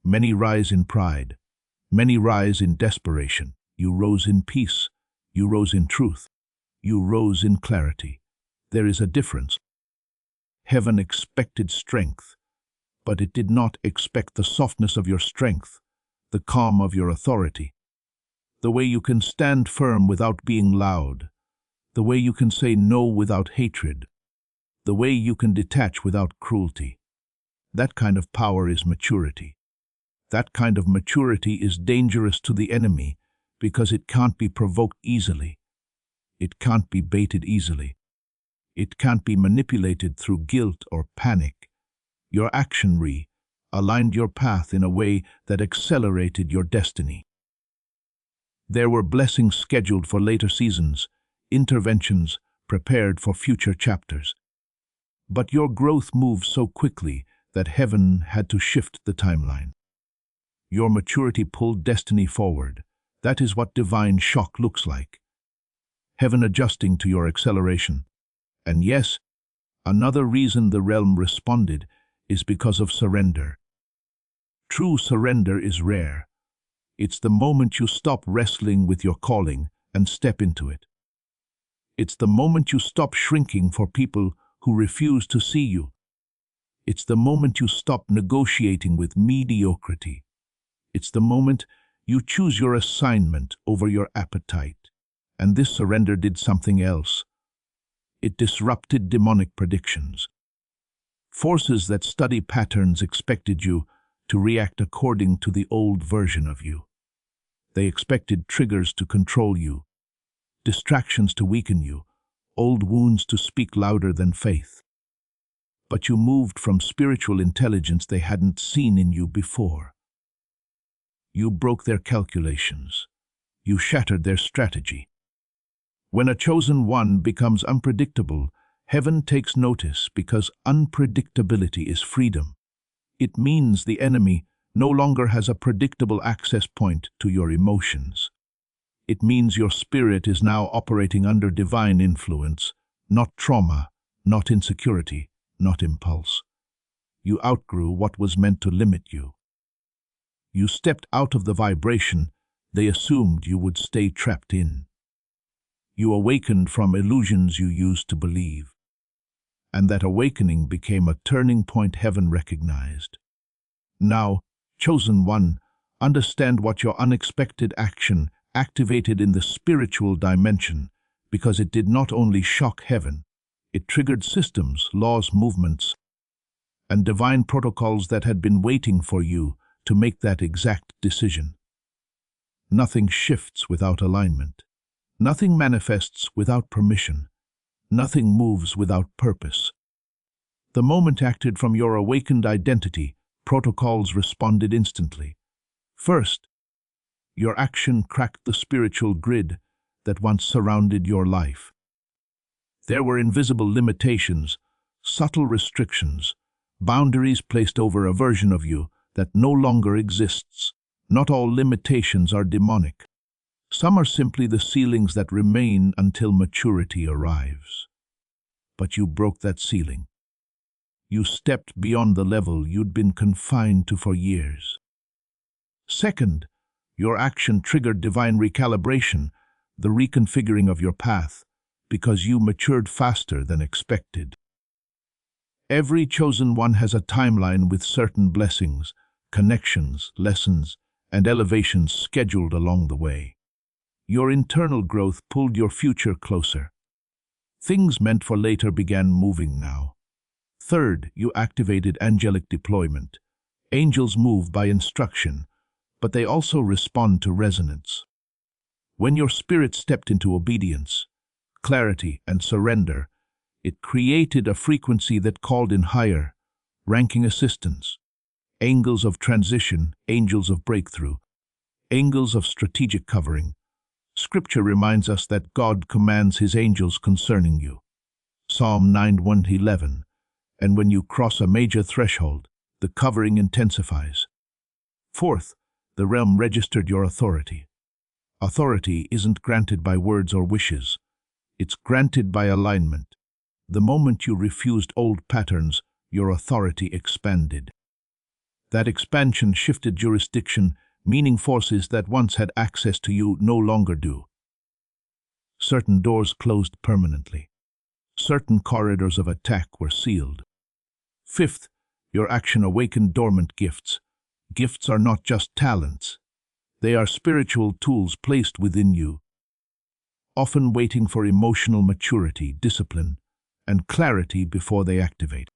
many rise in pride, many rise in desperation. You rose in peace, you rose in truth, you rose in clarity. There is a difference. Heaven expected strength, but it did not expect the softness of your strength, the calm of your authority, the way you can stand firm without being loud, the way you can say no without hatred, the way you can detach without cruelty. That kind of power is maturity. That kind of maturity is dangerous to the enemy because it can't be provoked easily. It can't be baited easily. It can't be manipulated through guilt or panic. Your action aligned your path in a way that accelerated your destiny. There were blessings scheduled for later seasons, interventions prepared for future chapters. But your growth moved so quickly that heaven had to shift the timeline. Your maturity pulled destiny forward. That is what divine shock looks like. Heaven adjusting to your acceleration. And yes, another reason the realm responded is because of surrender. True surrender is rare. It's the moment you stop wrestling with your calling and step into it. It's the moment you stop shrinking for people who refuse to see you. It's the moment you stop negotiating with mediocrity. It's the moment you choose your assignment over your appetite. And this surrender did something else. It disrupted demonic predictions. Forces that study patterns expected you to react according to the old version of you. They expected triggers to control you, distractions to weaken you, old wounds to speak louder than faith. But you moved from spiritual intelligence they hadn't seen in you before. You broke their calculations. You shattered their strategy. When a chosen one becomes unpredictable, heaven takes notice because unpredictability is freedom. It means the enemy no longer has a predictable access point to your emotions. It means your spirit is now operating under divine influence, not trauma, not insecurity, not impulse. You outgrew what was meant to limit you. You stepped out of the vibration they assumed you would stay trapped in. You awakened from illusions you used to believe. And that awakening became a turning point heaven recognized. Now, chosen one, understand what your unexpected action activated in the spiritual dimension, because it did not only shock heaven, it triggered systems, laws, movements, and divine protocols that had been waiting for you to make that exact decision. Nothing shifts without alignment. Nothing manifests without permission. Nothing moves without purpose. The moment acted from your awakened identity, protocols responded instantly. First, your action cracked the spiritual grid that once surrounded your life. There were invisible limitations, subtle restrictions, boundaries placed over a version of you that no longer exists. Not all limitations are demonic. Some are simply the ceilings that remain until maturity arrives. But you broke that ceiling. You stepped beyond the level you'd been confined to for years. Second, your action triggered divine recalibration, the reconfiguring of your path, because you matured faster than expected. Every chosen one has a timeline with certain blessings, connections, lessons, and elevations scheduled along the way. Your internal growth pulled your future closer. Things meant for later began moving now. Third, you activated angelic deployment. Angels move by instruction, but they also respond to resonance. When your spirit stepped into obedience, clarity, and surrender, It created a frequency that called in higher, ranking assistants, angels of transition, angels of breakthrough, angels of strategic covering. Scripture reminds us that God commands his angels concerning you. Psalm 9:1-11. And when you cross a major threshold, the covering intensifies. Fourth, the realm registered your authority. Authority isn't granted by words or wishes. It's granted by alignment. The moment you refused old patterns, your authority expanded. That expansion shifted jurisdiction, meaning forces that once had access to you no longer do. Certain doors closed permanently. Certain corridors of attack were sealed. Fifth, your action awakened dormant gifts. Gifts are not just talents. They are spiritual tools placed within you, often waiting for emotional maturity, discipline, and clarity before they activate.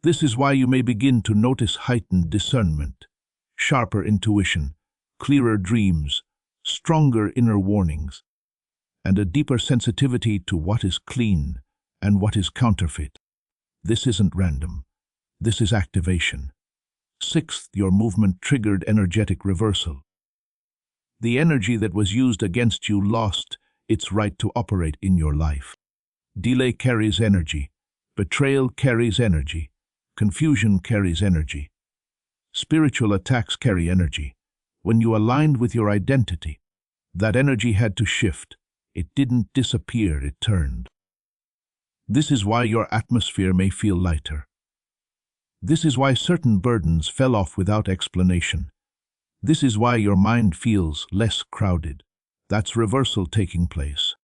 This is why you may begin to notice heightened discernment, sharper intuition, clearer dreams, stronger inner warnings, and a deeper sensitivity to what is clean and what is counterfeit. This isn't random. This is activation. Sixth, your movement triggered energetic reversal. The energy that was used against you lost its right to operate in your life. Delay carries energy. Betrayal carries energy. Confusion carries energy. Spiritual attacks carry energy. When you aligned with your identity, that energy had to shift. It didn't disappear, it turned. This is why your atmosphere may feel lighter. This is why certain burdens fell off without explanation. This is why your mind feels less crowded. That's reversal taking place.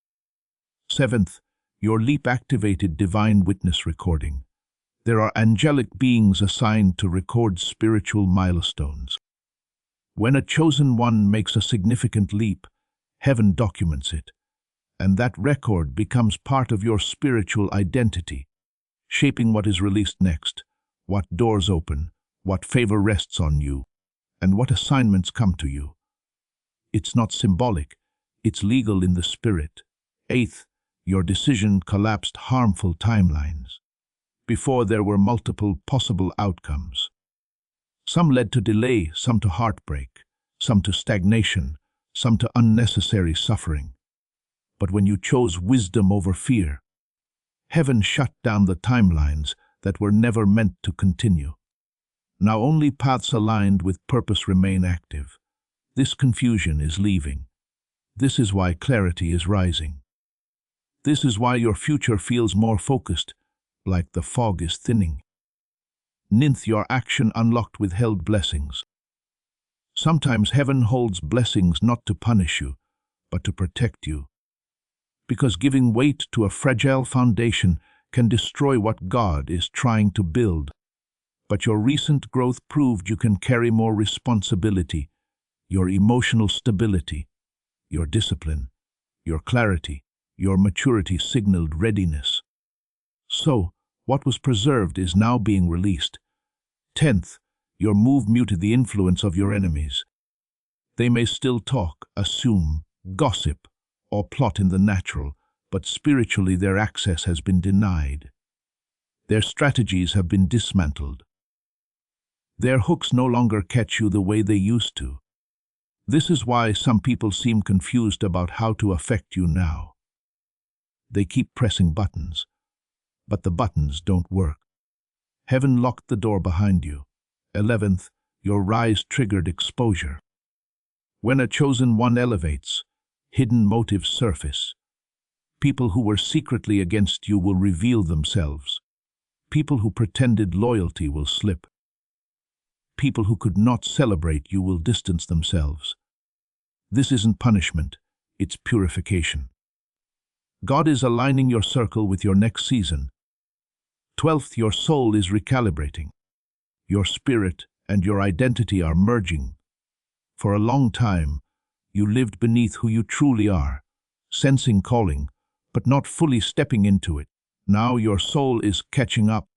Seventh, your leap activated divine witness recording. There are angelic beings assigned to record spiritual milestones. When a chosen one makes a significant leap, heaven documents it, and that record becomes part of your spiritual identity, shaping what is released next, what doors open, what favor rests on you, and what assignments come to you. It's not symbolic, it's legal in the spirit. Eighth, your decision collapsed harmful timelines. Before there were multiple possible outcomes. Some led to delay, some to heartbreak, some to stagnation, some to unnecessary suffering. But when you chose wisdom over fear, heaven shut down the timelines that were never meant to continue. Now only paths aligned with purpose remain active. This confusion is leaving. This is why clarity is rising. This is why your future feels more focused, like the fog is thinning. Ninth, your action unlocked withheld blessings. Sometimes heaven holds blessings not to punish you, but to protect you. Because giving weight to a fragile foundation can destroy what God is trying to build. But your recent growth proved you can carry more responsibility, your emotional stability, your discipline, your clarity, your maturity signaled readiness. So, what was preserved is now being released. 10th, your move muted the influence of your enemies. They may still talk, assume, gossip, or plot in the natural, but spiritually their access has been denied. Their strategies have been dismantled. Their hooks no longer catch you the way they used to. This is why some people seem confused about how to affect you now. They keep pressing buttons, but the buttons don't work. Heaven locked the door behind you. 11th, your rise triggered exposure. When a chosen one elevates, hidden motives surface. People who were secretly against you will reveal themselves. People who pretended loyalty will slip. People who could not celebrate you will distance themselves. This isn't punishment, it's purification. God is aligning your circle with your next season. 12th, your soul is recalibrating. Your spirit and your identity are merging. For a long time, you lived beneath who you truly are, sensing calling, but not fully stepping into it. Now your soul is catching up.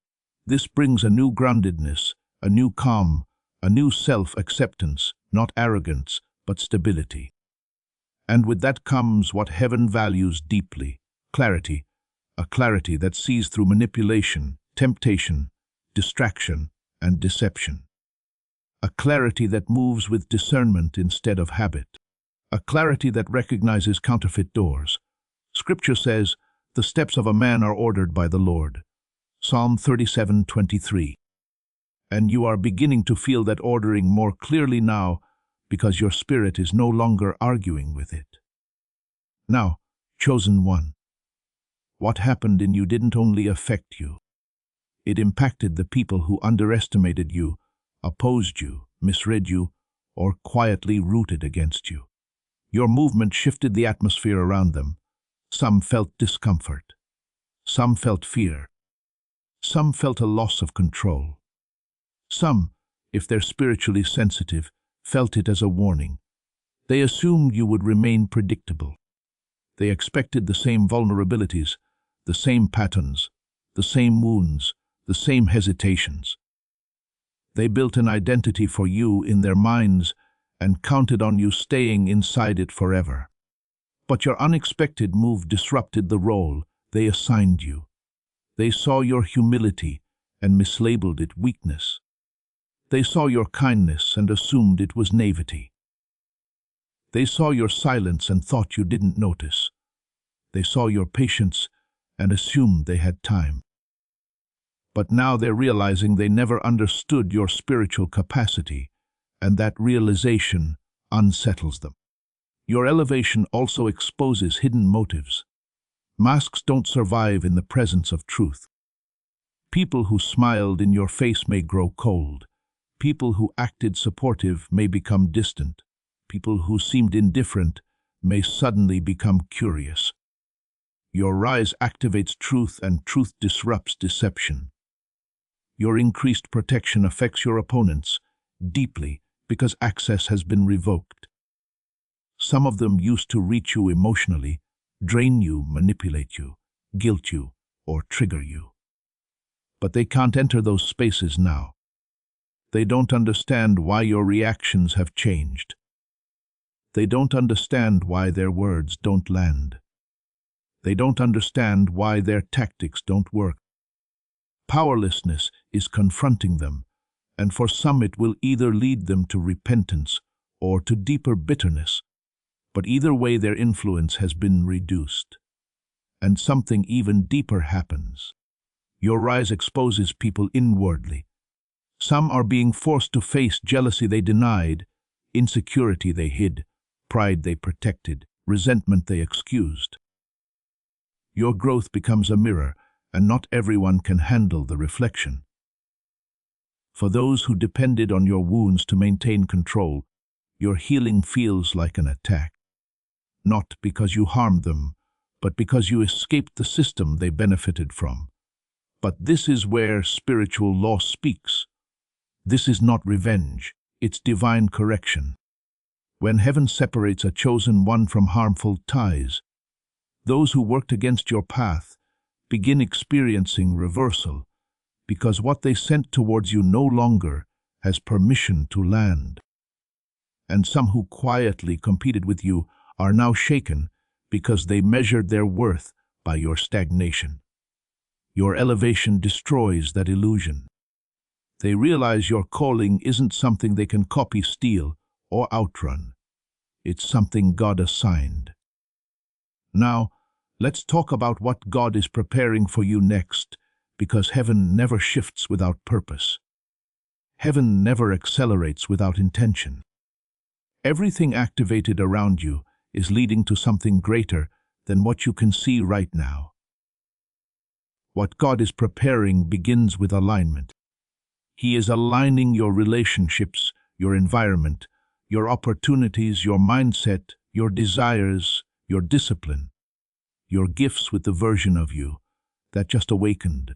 This brings a new groundedness, a new calm, a new self-acceptance, not arrogance, but stability. And with that comes what heaven values deeply, clarity, a clarity that sees through manipulation, temptation, distraction, and deception. A clarity that moves with discernment instead of habit. A clarity that recognizes counterfeit doors. Scripture says, "The steps of a man are ordered by the Lord." Psalm 37:23. And you are beginning to feel that ordering more clearly now because your spirit is no longer arguing with it. Now, chosen one, what happened in you didn't only affect you. It impacted the people who underestimated you, opposed you, misread you, or quietly rooted against you. Your movement shifted the atmosphere around them. Some felt discomfort. Some felt fear. Some felt a loss of control. Some, if they're spiritually sensitive, felt it as a warning. They assumed you would remain predictable. They expected the same vulnerabilities, the same patterns, the same wounds, the same hesitations. They built an identity for you in their minds and counted on you staying inside it forever. But your unexpected move disrupted the role they assigned you. They saw your humility and mislabeled it weakness. They saw your kindness and assumed it was naivety. They saw your silence and thought you didn't notice. They saw your patience and assumed they had time. But now they're realizing they never understood your spiritual capacity, and that realization unsettles them. Your elevation also exposes hidden motives. Masks don't survive in the presence of truth. People who smiled in your face may grow cold. People who acted supportive may become distant. People who seemed indifferent may suddenly become curious. Your rise activates truth and truth disrupts deception. Your increased protection affects your opponents deeply because access has been revoked. Some of them used to reach you emotionally, drain you, manipulate you, guilt you, or trigger you. But they can't enter those spaces now. They don't understand why your reactions have changed. They don't understand why their words don't land. They don't understand why their tactics don't work. Powerlessness is confronting them, and for some it will either lead them to repentance or to deeper bitterness. But either way, their influence has been reduced. And something even deeper happens. Your rise exposes people inwardly. Some are being forced to face jealousy they denied, insecurity they hid, pride they protected, resentment they excused. Your growth becomes a mirror, and not everyone can handle the reflection. For those who depended on your wounds to maintain control, your healing feels like an attack. Not because you harmed them, but because you escaped the system they benefited from. But this is where spiritual law speaks. This is not revenge, it's divine correction. When heaven separates a chosen one from harmful ties, those who worked against your path begin experiencing reversal, because what they sent towards you no longer has permission to land. And some who quietly competed with you are now shaken because they measured their worth by your stagnation. Your elevation destroys that illusion. They realize your calling isn't something they can copy, steal, or outrun. It's something God assigned. Now, let's talk about what God is preparing for you next, because heaven never shifts without purpose. Heaven never accelerates without intention. Everything activated around you is leading to something greater than what you can see right now. What God is preparing begins with alignment. He is aligning your relationships, your environment, your opportunities, your mindset, your desires, your discipline, your gifts with the version of you that just awakened.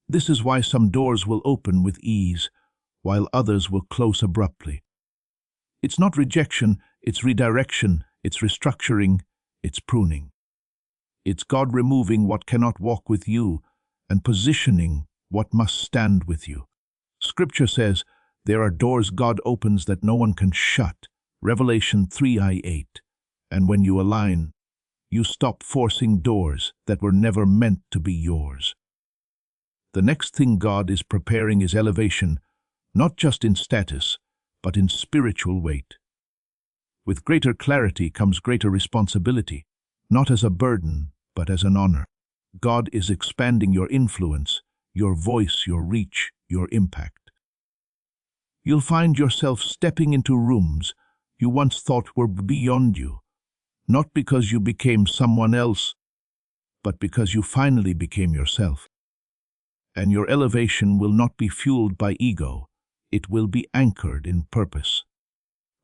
This is why some doors will open with ease, while others will close abruptly. It's not rejection, it's redirection, it's restructuring, it's pruning. It's God removing what cannot walk with you and positioning what must stand with you. Scripture says, there are doors God opens that no one can shut. Revelation 3:8. And when you align, You stop forcing doors that were never meant to be yours. The next thing God is preparing is elevation, not just in status, but in spiritual weight. With greater clarity comes greater responsibility, not as a burden, but as an honor. God is expanding your influence, your voice, your reach, your impact. You'll find yourself stepping into rooms you once thought were beyond you, not because you became someone else, but because you finally became yourself. And your elevation will not be fueled by ego, it will be anchored in purpose.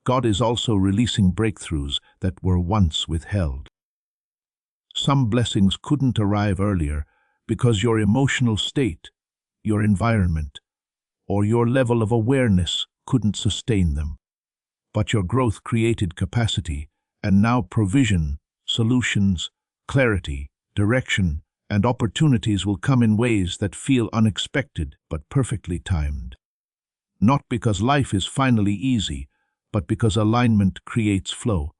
God is also releasing breakthroughs that were once withheld. Some blessings couldn't arrive earlier because your emotional state, your environment, or your level of awareness couldn't sustain them. But your growth created capacity, and now provision, solutions, clarity, direction, and opportunities will come in ways that feel unexpected but perfectly timed. Not because life is finally easy, but because alignment creates flow.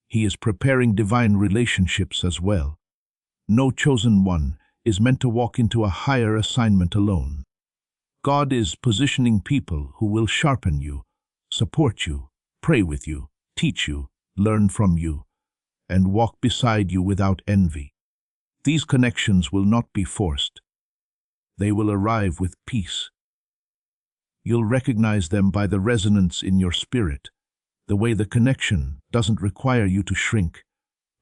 He is preparing divine relationships as well. No chosen one is meant to walk into a higher assignment alone. God is positioning people who will sharpen you, support you, pray with you, teach you, learn from you, and walk beside you without envy. These connections will not be forced. They will arrive with peace. You'll recognize them by the resonance in your spirit, the way the connection doesn't require you to shrink,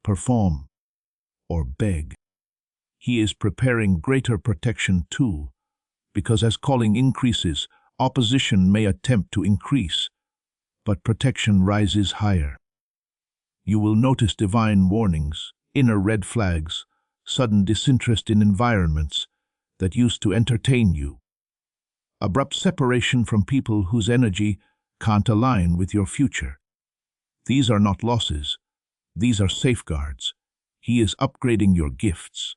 perform, or beg. He is preparing greater protection too, because as calling increases, opposition may attempt to increase, but protection rises higher. You will notice divine warnings, inner red flags, sudden disinterest in environments that used to entertain you, abrupt separation from people whose energy can't align with your future. These are not losses, these are safeguards. He is upgrading your gifts.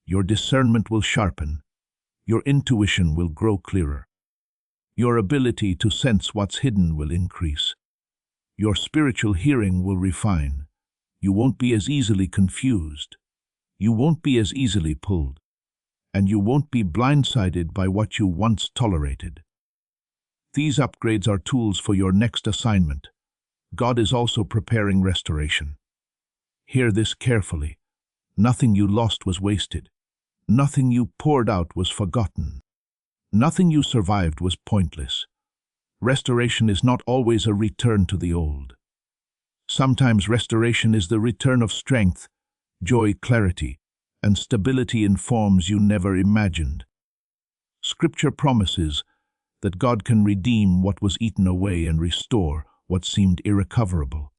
Your discernment will sharpen, your intuition will grow clearer. Your ability to sense what's hidden will increase. Your spiritual hearing will refine. You won't be as easily confused. You won't be as easily pulled. And you won't be blindsided by what you once tolerated. These upgrades are tools for your next assignment. God is also preparing restoration. Hear this carefully. Nothing you lost was wasted. Nothing you poured out was forgotten. Nothing you survived was pointless. Restoration is not always a return to the old. Sometimes restoration is the return of strength, joy, clarity, and stability in forms you never imagined. Scripture promises that God can redeem what was eaten away and restore what seemed irrecoverable.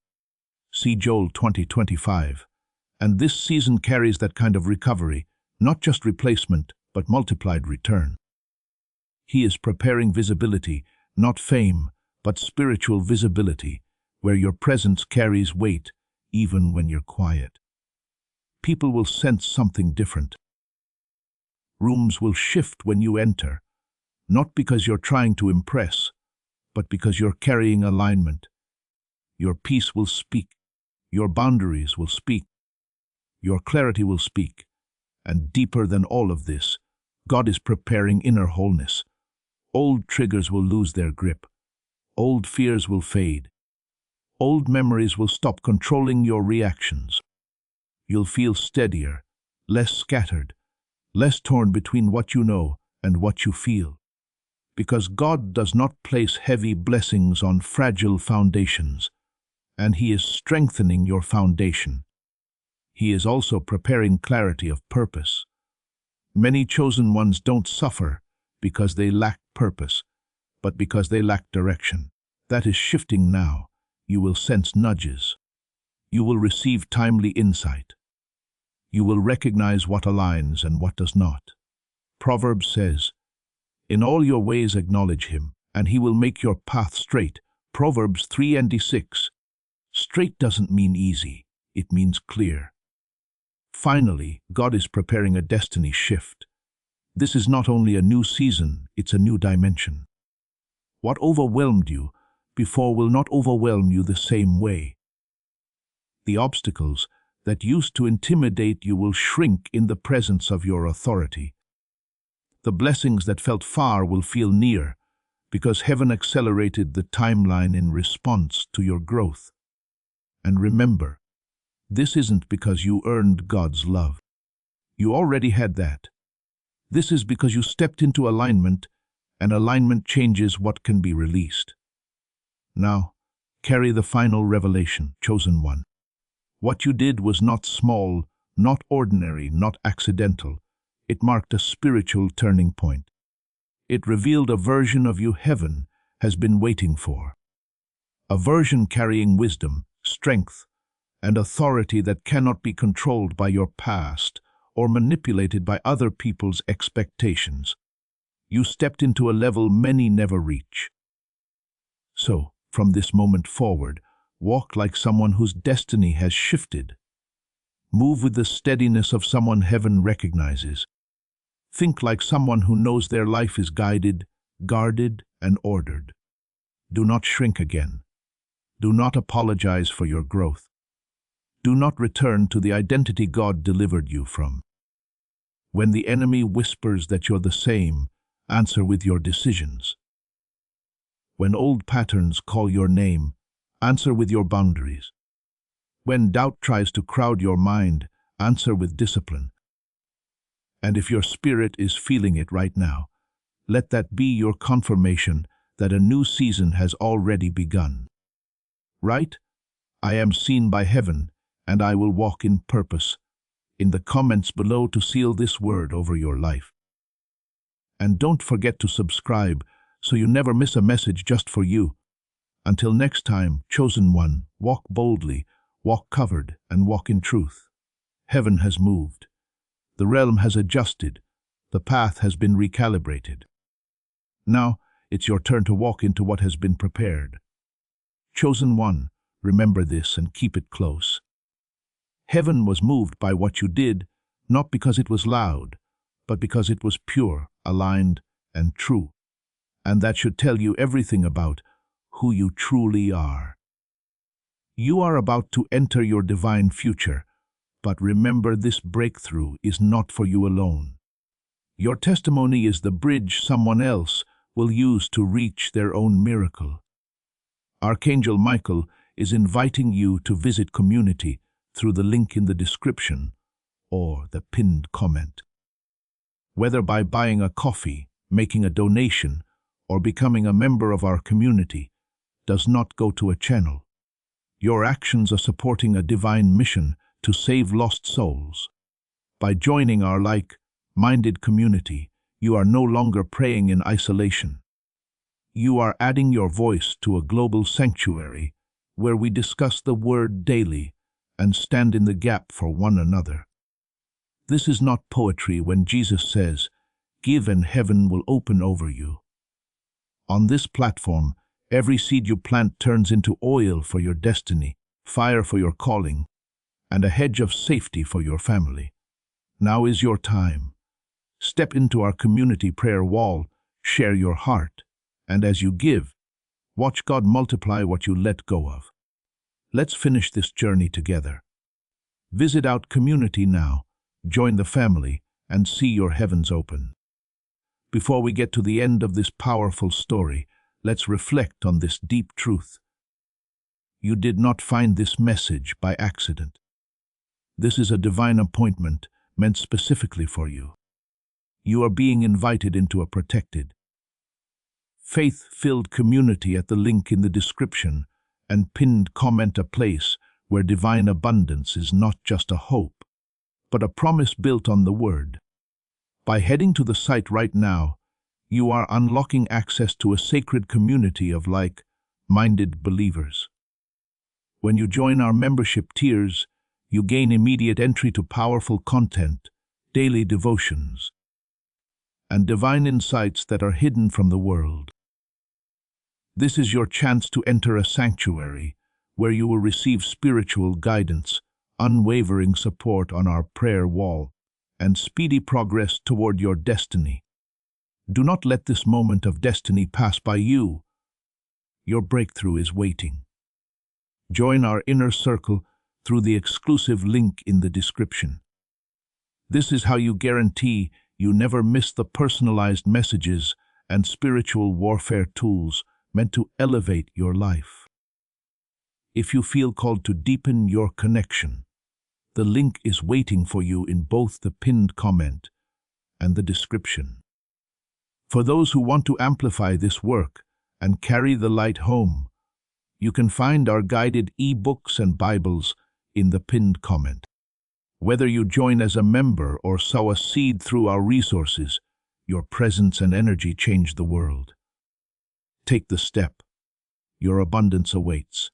See Joel 20:25. And this season carries that kind of recovery, not just replacement, but multiplied return. He is preparing visibility, not fame, but spiritual visibility, where your presence carries weight even when you're quiet. People will sense something different. Rooms will shift when you enter, not because you're trying to impress, but because you're carrying alignment. Your peace will speak, your boundaries will speak, your clarity will speak, and deeper than all of this, God is preparing inner wholeness. Old triggers will lose their grip. Old fears will fade. Old memories will stop controlling your reactions. You'll feel steadier, less scattered, less torn between what you know and what you feel. Because God does not place heavy blessings on fragile foundations, and He is strengthening your foundation. He is also preparing clarity of purpose. Many chosen ones don't suffer because they lack purpose, but because they lack direction. That is shifting now. You will sense nudges. You will receive timely insight. You will recognize what aligns and what does not. Proverbs says, "In all your ways acknowledge Him, and He will make your path straight." Proverbs 3:6. Straight doesn't mean easy, it means clear. Finally, God is preparing a destiny shift. This is not only a new season, it's a new dimension. What overwhelmed you before will not overwhelm you the same way. The obstacles, that used to intimidate you will shrink in the presence of your authority. The blessings that felt far will feel near, because heaven accelerated the timeline in response to your growth. And remember, this isn't because you earned God's love. You already had that. This is because you stepped into alignment, and alignment changes what can be released. Now, carry the final revelation, chosen one. What you did was not small, not ordinary, not accidental. It marked a spiritual turning point. It revealed a version of you heaven has been waiting for. A version carrying wisdom, strength, and authority that cannot be controlled by your past or manipulated by other people's expectations. You stepped into a level many never reach. So, from this moment forward, walk like someone whose destiny has shifted. Move with the steadiness of someone heaven recognizes. Think like someone who knows their life is guided, guarded, and ordered. Do not shrink again. Do not apologize for your growth. Do not return to the identity God delivered you from. When the enemy whispers that you're the same, answer with your decisions. When old patterns call your name, answer with your boundaries. When doubt tries to crowd your mind, answer with discipline. And if your spirit is feeling it right now, let that be your confirmation that a new season has already begun. Write, "I am seen by heaven, and I will walk in purpose," in the comments below to seal this word over your life. And don't forget to subscribe so you never miss a message just for you. Until next time, chosen one, walk boldly, walk covered, and walk in truth. Heaven has moved. The realm has adjusted. The path has been recalibrated. Now, it's your turn to walk into what has been prepared. Chosen one, remember this and keep it close. Heaven was moved by what you did, not because it was loud, but because it was pure, aligned, and true. And that should tell you everything about who you truly are. You are about to enter your divine future, but remember, this breakthrough is not for you alone. Your testimony is the bridge someone else will use to reach their own miracle. Archangel Michael is inviting you to visit community through the link in the description or the pinned comment. Whether by buying a coffee, making a donation, or becoming a member of our community, does not go to a channel. Your actions are supporting a divine mission to save lost souls. By joining our like-minded community, you are no longer praying in isolation. You are adding your voice to a global sanctuary where we discuss the word daily and stand in the gap for one another. This is not poetry when Jesus says, "Give and heaven will open over you." On this platform, every seed you plant turns into oil for your destiny, fire for your calling, and a hedge of safety for your family. Now is your time. Step into our community prayer wall, share your heart, and as you give, watch God multiply what you let go of. Let's finish this journey together. Visit our community now, join the family, and see your heavens open. Before we get to the end of this powerful story, let's reflect on this deep truth. You did not find this message by accident. This is a divine appointment meant specifically for you. You are being invited into a protected, faith-filled community at the link in the description and pinned comment, a place where divine abundance is not just a hope, but a promise built on the Word. By heading to the site right now, you are unlocking access to a sacred community of like-minded believers. When you join our membership tiers, you gain immediate entry to powerful content, daily devotions, and divine insights that are hidden from the world. This is your chance to enter a sanctuary where you will receive spiritual guidance, unwavering support on our prayer wall, and speedy progress toward your destiny. Do not let this moment of destiny pass by you. Your breakthrough is waiting. Join our inner circle through the exclusive link in the description. This is how you guarantee you never miss the personalized messages and spiritual warfare tools meant to elevate your life. If you feel called to deepen your connection, the link is waiting for you in both the pinned comment and the description. For those who want to amplify this work and carry the light home, you can find our guided e-books and Bibles in the pinned comment. Whether you join as a member or sow a seed through our resources, your presence and energy change the world. Take the step. Your abundance awaits.